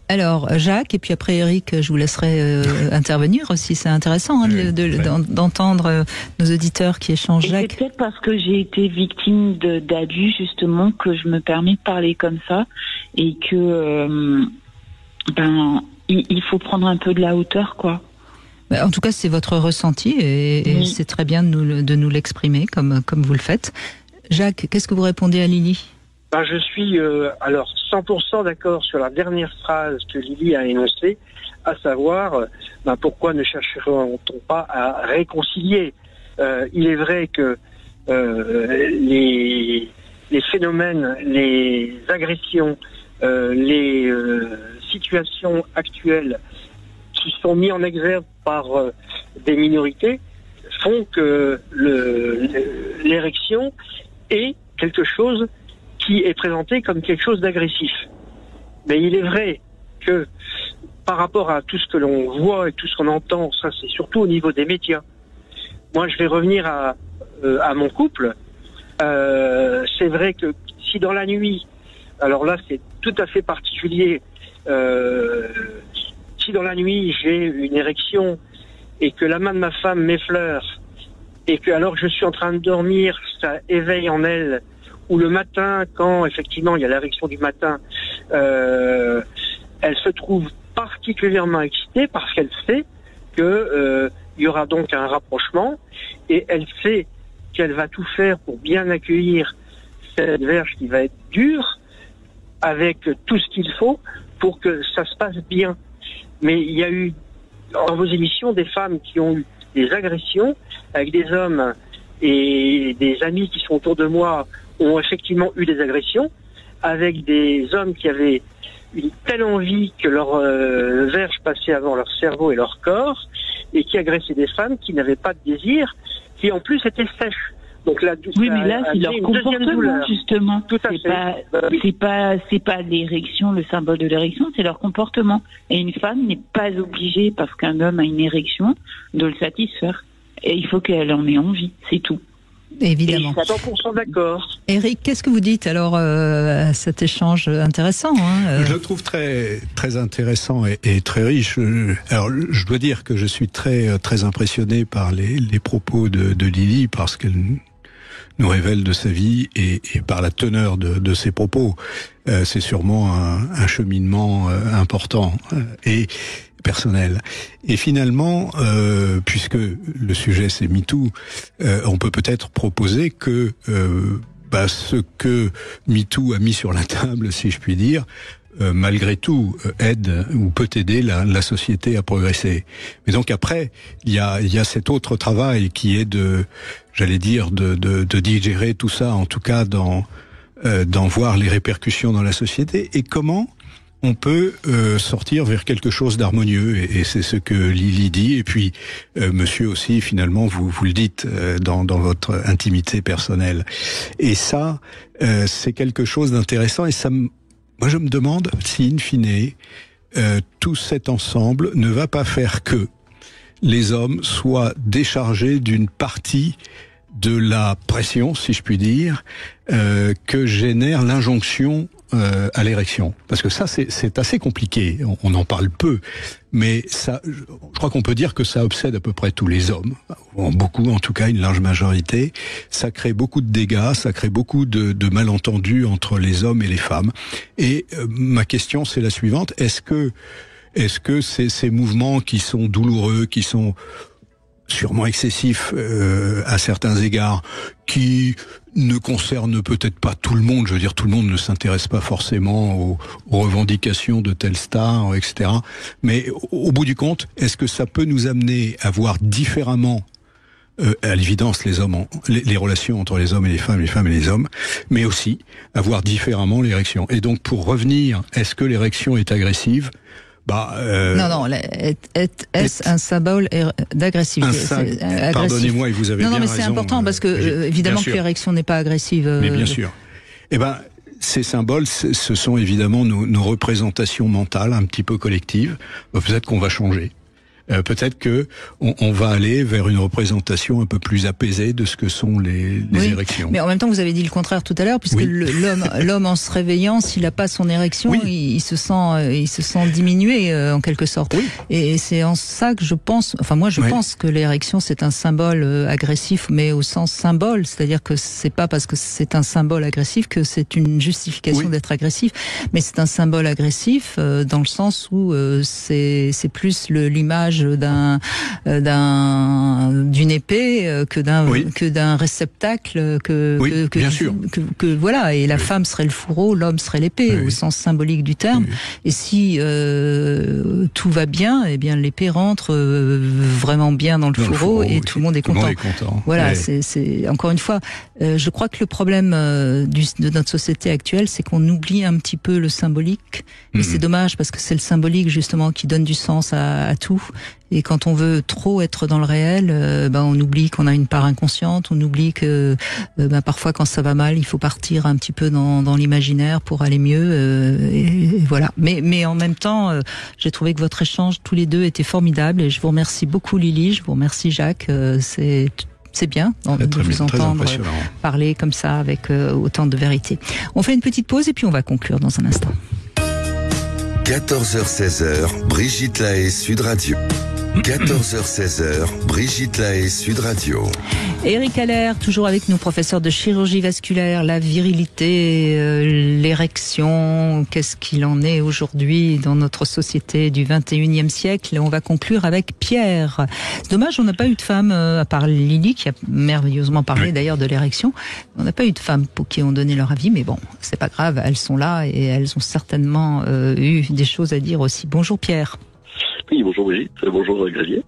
Alors Jacques, et puis après Eric, je vous laisserai intervenir aussi. C'est intéressant d'entendre nos auditeurs qui échangent. Jacques. C'est peut-être parce que j'ai été victime d'abus justement que je me permets de parler comme ça, et que il faut prendre un peu de la hauteur, quoi. En tout cas, c'est votre ressenti, et c'est très bien de nous l'exprimer comme vous le faites. Jacques, qu'est-ce que vous répondez à Lily ? Je suis 100% d'accord sur la dernière phrase que Lily a énoncée, à savoir pourquoi ne chercherait-on pas à réconcilier. Il est vrai que les phénomènes, les agressions, les situations actuelles qui sont mises en exergue par des minorités font que l'érection est quelque chose qui est présenté comme quelque chose d'agressif. Mais il est vrai que par rapport à tout ce que l'on voit et tout ce qu'on entend, ça c'est surtout au niveau des médias. Moi je vais revenir à mon couple. C'est vrai que si dans la nuit alors là c'est tout à fait particulier. Si dans la nuit j'ai une érection et que la main de ma femme m'effleure et que alors que je suis en train de dormir, ça éveille en elle, ou le matin quand effectivement il y a l'érection du matin, elle se trouve particulièrement excitée parce qu'elle sait que il y aura donc un rapprochement et elle sait qu'elle va tout faire pour bien accueillir cette verge qui va être dure avec tout ce qu'il faut pour que ça se passe bien. Mais il y a eu dans vos émissions des femmes qui ont eu des agressions avec des hommes, et des amis qui sont autour de moi ont effectivement eu des agressions avec des hommes qui avaient une telle envie que leur verge passait avant leur cerveau et leur corps et qui agressaient des femmes qui n'avaient pas de désir, qui en plus étaient sèches. Donc là, oui, mais là, c'est leur comportement, justement. Tout à fait. C'est pas l'érection, le symbole de l'érection, c'est leur comportement. Et une femme n'est pas obligée, parce qu'un homme a une érection, de le satisfaire. Et il faut qu'elle en ait envie, c'est tout. Évidemment. Et 100% d'accord. Eric, qu'est-ce que vous dites alors à cet échange intéressant Je le trouve très, très intéressant et très riche. Alors, je dois dire que je suis très, très impressionné par les propos de Lily, parce qu'elle nous révèle de sa vie et par la teneur de ses propos. C'est sûrement un cheminement important et personnel. Et finalement, puisque le sujet c'est MeToo, on peut peut-être proposer que ce que MeToo a mis sur la table, si je puis dire, malgré tout, aide ou peut aider la société à progresser. Mais donc après, il y a cet autre travail qui est de digérer tout ça, en tout cas d'en voir les répercussions dans la société et comment on peut sortir vers quelque chose d'harmonieux, et c'est ce que Lily dit, et puis monsieur aussi, finalement, vous le dites dans votre intimité personnelle. Et ça, c'est quelque chose d'intéressant, et moi je me demande si, in fine, tout cet ensemble ne va pas faire que les hommes soient déchargés d'une partie de la pression, si je puis dire, que génère l'injonction à l'érection. Parce que ça, c'est assez compliqué. On en parle peu. Mais ça, je crois qu'on peut dire que ça obsède à peu près tous les hommes. Beaucoup, en tout cas, une large majorité. Ça crée beaucoup de dégâts, ça crée beaucoup de malentendus entre les hommes et les femmes. Et ma question, c'est la suivante. Est-ce que ces mouvements qui sont douloureux, qui sont sûrement excessif à certains égards, qui ne concerne peut-être pas tout le monde. Je veux dire, tout le monde ne s'intéresse pas forcément aux revendications de telle star, etc. Mais au bout du compte, est-ce que ça peut nous amener à voir différemment, à l'évidence, les relations entre les hommes et les femmes et les hommes, mais aussi à voir différemment l'érection. Et donc, pour revenir, est-ce que l'érection est agressive ? Non, est-ce un symbole d'agressivité? Pardonnez-moi, et vous avez bien raison. Non, mais c'est important parce que, évidemment, que l'érection n'est pas agressive. Mais bien sûr. Ces symboles, ce sont évidemment nos représentations mentales, un petit peu collectives. Peut-être qu'on va changer. Peut-être que on va aller vers une représentation un peu plus apaisée de ce que sont les érections. Mais en même temps, vous avez dit le contraire tout à l'heure, puisque l'homme en se réveillant, s'il n'a pas son érection, il se sent diminué en quelque sorte. Oui. Et c'est en ça que je pense, je pense que l'érection c'est un symbole agressif, mais au sens symbole, c'est-à-dire que c'est pas parce que c'est un symbole agressif que c'est une justification d'être agressif, mais c'est un symbole agressif dans le sens où c'est plus l'image d'une épée que d'un réceptacle voilà, et la femme serait le fourreau, l'homme serait l'épée au sens symbolique du terme. Et si tout va bien, eh bien l'épée rentre vraiment bien dans le fourreau et tout le monde est content. Voilà, c'est encore une fois, je crois que le problème de notre société actuelle, c'est qu'on oublie un petit peu le symbolique, et c'est dommage parce que c'est le symbolique justement qui donne du sens à tout. Et quand on veut trop être dans le réel, on oublie qu'on a une part inconsciente, on oublie que parfois quand ça va mal, il faut partir un petit peu dans l'imaginaire pour aller mieux. Et voilà. Mais en même temps, j'ai trouvé que votre échange tous les deux était formidable et je vous remercie beaucoup Lily, je vous remercie Jacques. C'est C'est bien de vous entendre parler comme ça avec autant de vérité. On fait une petite pause et puis on va conclure dans un instant. 14h-16h, Brigitte Lahaie, Sud Radio. 14h-16h, Brigitte Lahaie, Sud Radio. Éric Haller, toujours avec nous, professeur de chirurgie vasculaire, la virilité, l'érection, qu'est-ce qu'il en est aujourd'hui dans notre société du 21e siècle. Et on va conclure avec Pierre. C'est dommage, on n'a pas eu de femme, à part Lily, qui a merveilleusement parlé d'ailleurs de l'érection. On n'a pas eu de femmes pour qui ont donné leur avis, mais bon, c'est pas grave, elles sont là et elles ont certainement eu des choses à dire aussi. Bonjour Pierre. Oui, bonjour Brigitte, bonjour Xavier.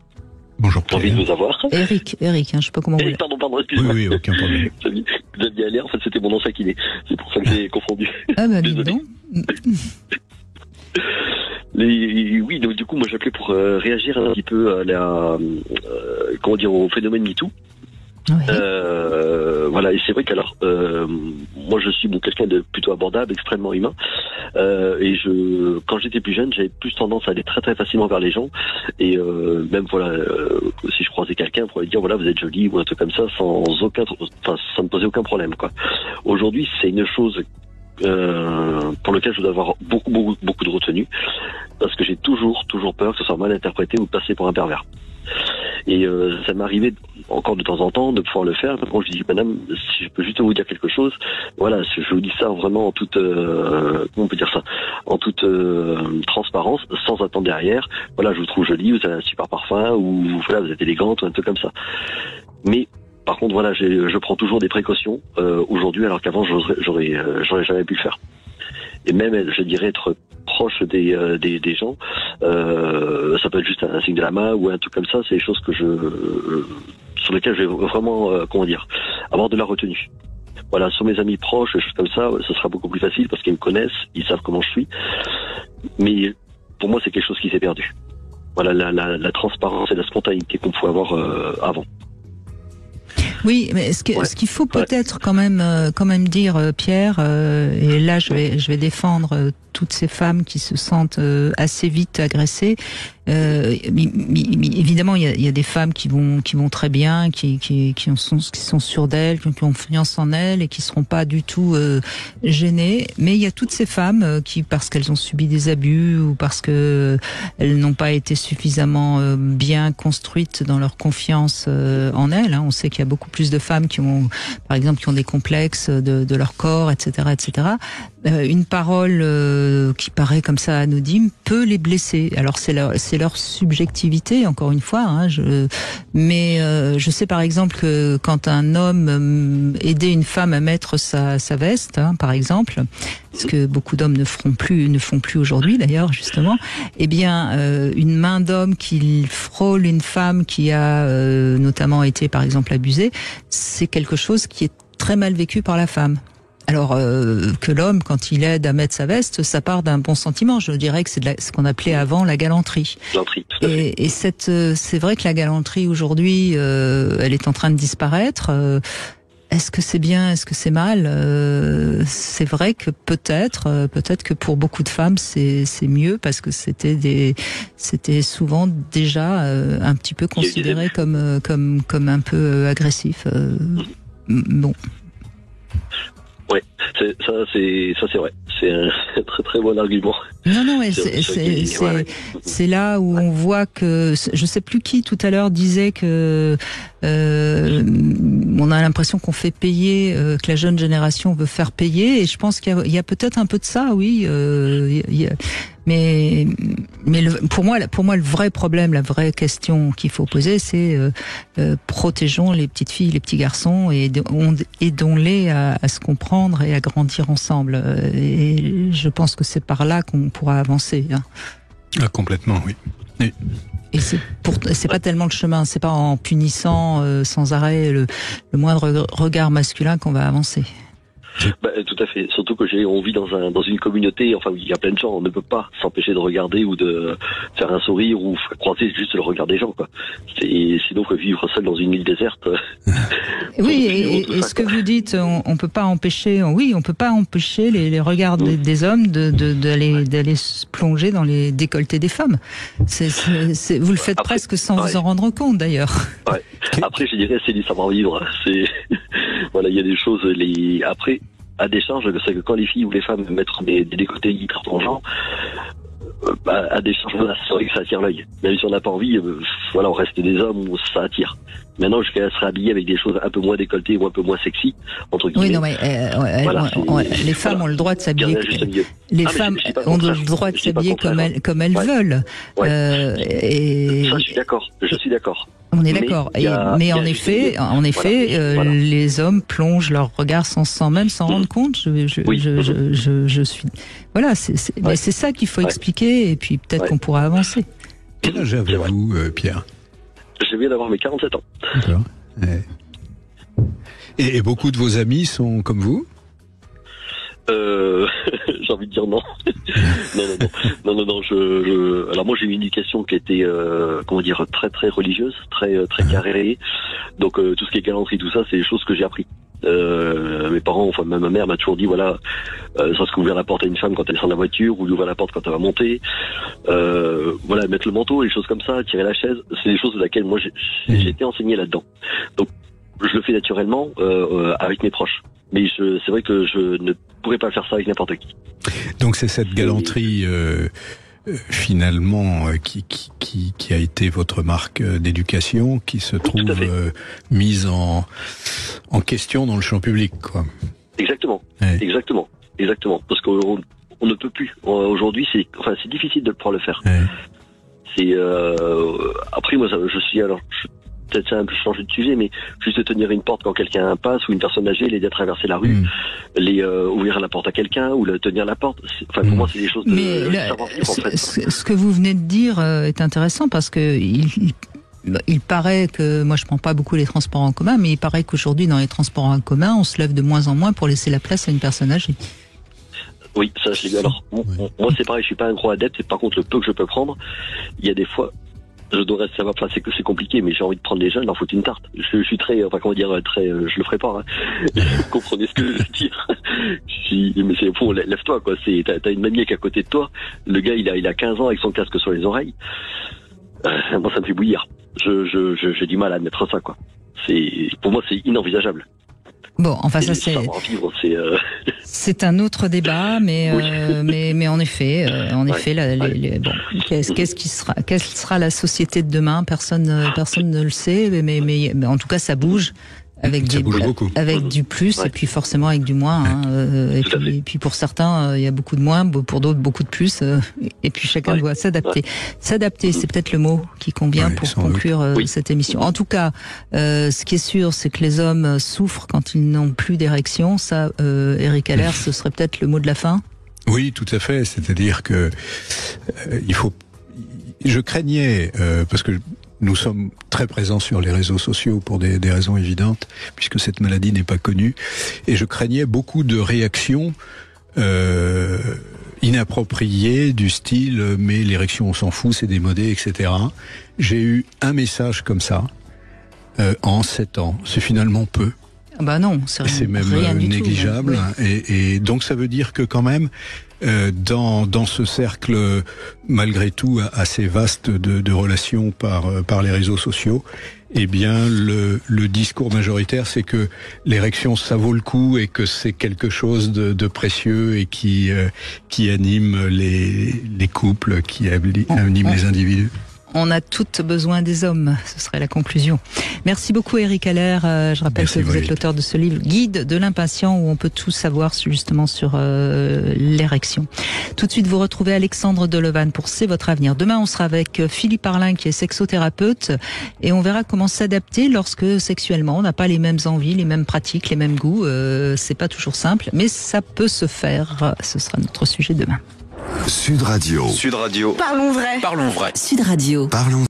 Bonjour. J'ai envie de vous avoir. Eric, je sais pas comment vous. Pardon, excusez-moi. Oui, aucun problème. Xavier Haller, en fait, c'était mon ancien kiné. C'est pour ça que j'ai confondu. Ah bah dis donc. Oui, donc du coup, moi j'appelais pour réagir un petit peu à au phénomène MeToo. Oui. Voilà, et c'est vrai qu'alors, moi je suis quelqu'un de plutôt abordable, extrêmement humain, et quand j'étais plus jeune, j'avais plus tendance à aller très très facilement vers les gens, et même si je croisais quelqu'un, pour lui dire voilà vous êtes jolie ou un truc comme ça, ça me posait aucun problème quoi. Aujourd'hui, c'est une chose pour lequel je dois avoir beaucoup de retenue, parce que j'ai toujours peur que ce soit mal interprété ou passé pour un pervers. Et ça m'est arrivé encore de temps en temps de pouvoir le faire. Quand je dis madame, si je peux juste vous dire quelque chose, voilà, je vous dis ça vraiment en toute comment on peut dire ça, en toute transparence, sans attendre derrière. Voilà, je vous trouve jolie, vous avez un super parfum, ou voilà, vous êtes élégante, ou un truc comme ça. Mais par contre, voilà, je prends toujours des précautions aujourd'hui, alors qu'avant j'aurais jamais pu le faire. Et même, je dirais, être proche des gens, ça peut être juste un signe de la main ou un truc comme ça. C'est des choses sur lesquelles je vais vraiment, avoir de la retenue. Voilà, sur mes amis proches, des choses comme ça, ce sera beaucoup plus facile parce qu'ils me connaissent, ils savent comment je suis. Mais pour moi, c'est quelque chose qui s'est perdu. Voilà, la transparence et la spontanéité qu'on pouvait avoir avant. Oui, mais ce qu'il faut peut-être quand même dire, Pierre, et là je vais défendre toutes ces femmes qui se sentent assez vite agressées. Évidemment, il y a des femmes qui vont très bien, qui sont sûres d'elles, qui ont confiance en elles et qui seront pas du tout gênées. Mais il y a toutes ces femmes qui, parce qu'elles ont subi des abus ou parce que elles n'ont pas été suffisamment bien construites dans leur confiance en elles. On sait qu'il y a beaucoup plus de femmes qui ont des complexes de leur corps, etc., etc. Une parole qui paraît comme ça anodine peut les blesser. Alors c'est leur subjectivité, encore une fois. Mais je sais par exemple que quand un homme aidait une femme à mettre sa veste, par exemple, ce que beaucoup d'hommes ne font plus aujourd'hui d'ailleurs justement, eh bien une main d'homme qui frôle une femme qui a notamment été par exemple abusée, c'est quelque chose qui est très mal vécu par la femme. Alors que l'homme, quand il aide à mettre sa veste, ça part d'un bon sentiment. Je dirais que c'est ce qu'on appelait avant la galanterie. Et c'est vrai que la galanterie aujourd'hui, elle est en train de disparaître. Est-ce que c'est bien, est-ce que c'est mal? C'est vrai que peut-être que pour beaucoup de femmes c'est mieux parce que c'était souvent déjà un petit peu considéré comme un peu agressif. Bon. Ouais, ça c'est vrai. C'est un très très bon argument. Non, c'est là où on voit que je sais plus qui tout à l'heure disait que on a l'impression qu'on fait payer, que la jeune génération veut faire payer, et je pense qu'il y a peut-être un peu de ça, oui. Mais pour moi le vrai problème, la vraie question qu'il faut poser, c'est protégeons les petites filles, les petits garçons, et aidons-les à se comprendre et à grandir ensemble. Et je pense que c'est par là qu'on pourra avancer. Ah, complètement, oui. Et c'est pas tellement le chemin, c'est pas en punissant sans arrêt le moindre regard masculin qu'on va avancer. Tout à fait. Surtout que on vit dans une communauté, enfin, il y a plein de gens, on ne peut pas s'empêcher de regarder ou de faire un sourire ou croiser juste le regard des gens, quoi. Sinon, que vivre seul dans une île déserte. Oui, et ce que vous dites, on peut pas empêcher, on peut pas empêcher les regards des hommes d'aller se plonger dans les décolletés des femmes. Vous le faites après, presque sans vous en rendre compte, d'ailleurs. Ouais. Après, je dirais, c'est du savoir-vivre. Voilà, il y a des choses, après, à décharge, c'est que quand les filles ou les femmes mettent des décolletés hyper plongeants, à décharge, c'est vrai que ça attire l'œil. Même si on n'a pas envie, voilà, on reste des hommes où ça attire. Maintenant, jusqu'à se rhabiller avec des choses un peu moins décolletées ou un peu moins sexy, entre guillemets. Oui, non, mais les femmes ont le droit de s'habiller. Les femmes ont le droit de s'habiller comme elles veulent. Ouais. Ça, je suis d'accord. On est d'accord. Mais en effet, les hommes plongent leur regard sans même s'en rendre compte. Je suis. Voilà, mais c'est ça qu'il faut expliquer, et puis peut-être qu'on pourra avancer. Quel âge avez-vous, Pierre ? Je viens d'avoir mes 47 ans. D'accord. Et beaucoup de vos amis sont comme vous ? J'ai envie de dire non. Non. Alors moi j'ai eu une éducation qui était, très très religieuse, très carrée. Donc tout ce qui est galanterie, tout ça, c'est des choses que j'ai appris. Mes parents, enfin même ma mère m'a toujours dit voilà, ça se ouvrir la porte à une femme quand elle sort de la voiture, ou lui ouvrir la porte quand elle va monter. Voilà, mettre le manteau, les choses comme ça, tirer la chaise, c'est des choses de laquelle moi j'ai été enseigné là-dedans. Donc je le fais naturellement avec mes proches. Mais c'est vrai que je ne pourrais pas faire ça avec n'importe qui. Donc c'est cette galanterie finalement qui a été votre marque d'éducation, qui se trouve mise en question dans le champ public, quoi. Exactement. Parce qu'on ne peut plus. Aujourd'hui, c'est difficile de pouvoir le faire. C'est après moi je suis peut-être un peu changer de sujet, mais juste tenir une porte quand quelqu'un passe, ou une personne âgée, l'aider à traverser la rue, ouvrir la porte à quelqu'un, ou tenir la porte. Pour moi, c'est des choses de savoir-vivre, en fait. Ce que vous venez de dire est intéressant, parce que il paraît que, moi je prends pas beaucoup les transports en commun, mais il paraît qu'aujourd'hui dans les transports en commun, on se lève de moins en moins pour laisser la place à une personne âgée. Oui, ça je l'ai vu. Alors, moi c'est pareil, je suis pas un gros adepte, et par contre le peu que je peux prendre, il y a des fois, je devrais savoir, c'est compliqué, mais j'ai envie de prendre les jeunes, leur foutre une tarte. Je suis très, je le ferai pas, hein. Vous comprenez ce que je veux dire? Mais c'est, lève-toi, quoi. T'as une mamie qui est à côté de toi. Le gars, il a 15 ans avec son casque sur les oreilles. Moi, ça me fait bouillir. J'ai du mal à admettre ça, quoi. Pour moi, c'est inenvisageable. Bon, enfin ça c'est un autre débat, mais en effet, quelle sera la société de demain? Personne ne le sait, mais en tout cas ça bouge. Avec du plus, et puis forcément avec du moins. Et puis pour certains, il y a beaucoup de moins, pour d'autres beaucoup de plus. Et puis chacun doit s'adapter. S'adapter, c'est peut-être le mot qui convient pour conclure cette émission. En tout cas, ce qui est sûr, c'est que les hommes souffrent quand ils n'ont plus d'érection. Ça, Eric Haller, ce serait peut-être le mot de la fin. Oui, tout à fait. C'est-à-dire que je craignais, parce que nous sommes très présents sur les réseaux sociaux pour des raisons évidentes, puisque cette maladie n'est pas connue. Et je craignais beaucoup de réactions inappropriées du style « mais l'érection, on s'en fout, c'est démodé, etc. » J'ai eu un message comme ça en 7 ans. C'est finalement peu. Bah non, c'est même rien du négligeable. Tout, ouais. Et donc ça veut dire que quand même, dans ce cercle malgré tout assez vaste de relations par les réseaux sociaux, eh bien le discours majoritaire, c'est que l'érection ça vaut le coup, et que c'est quelque chose de précieux, et qui anime les couples, qui anime les individus. On a toutes besoin des hommes, ce serait la conclusion. Merci beaucoup Eric Haller. Je rappelle que vous êtes l'auteur de ce livre Guide de l'impatient, où on peut tout savoir justement sur l'érection. Tout de suite, vous retrouvez Alexandre Delevanne pour C'est votre avenir. Demain, on sera avec Philippe Arlin, qui est sexothérapeute, et on verra comment s'adapter lorsque sexuellement on n'a pas les mêmes envies, les mêmes pratiques, les mêmes goûts. C'est pas toujours simple, mais ça peut se faire. Ce sera notre sujet demain. Sud Radio. Sud Radio. Parlons vrai. Parlons vrai. Sud Radio. Parlons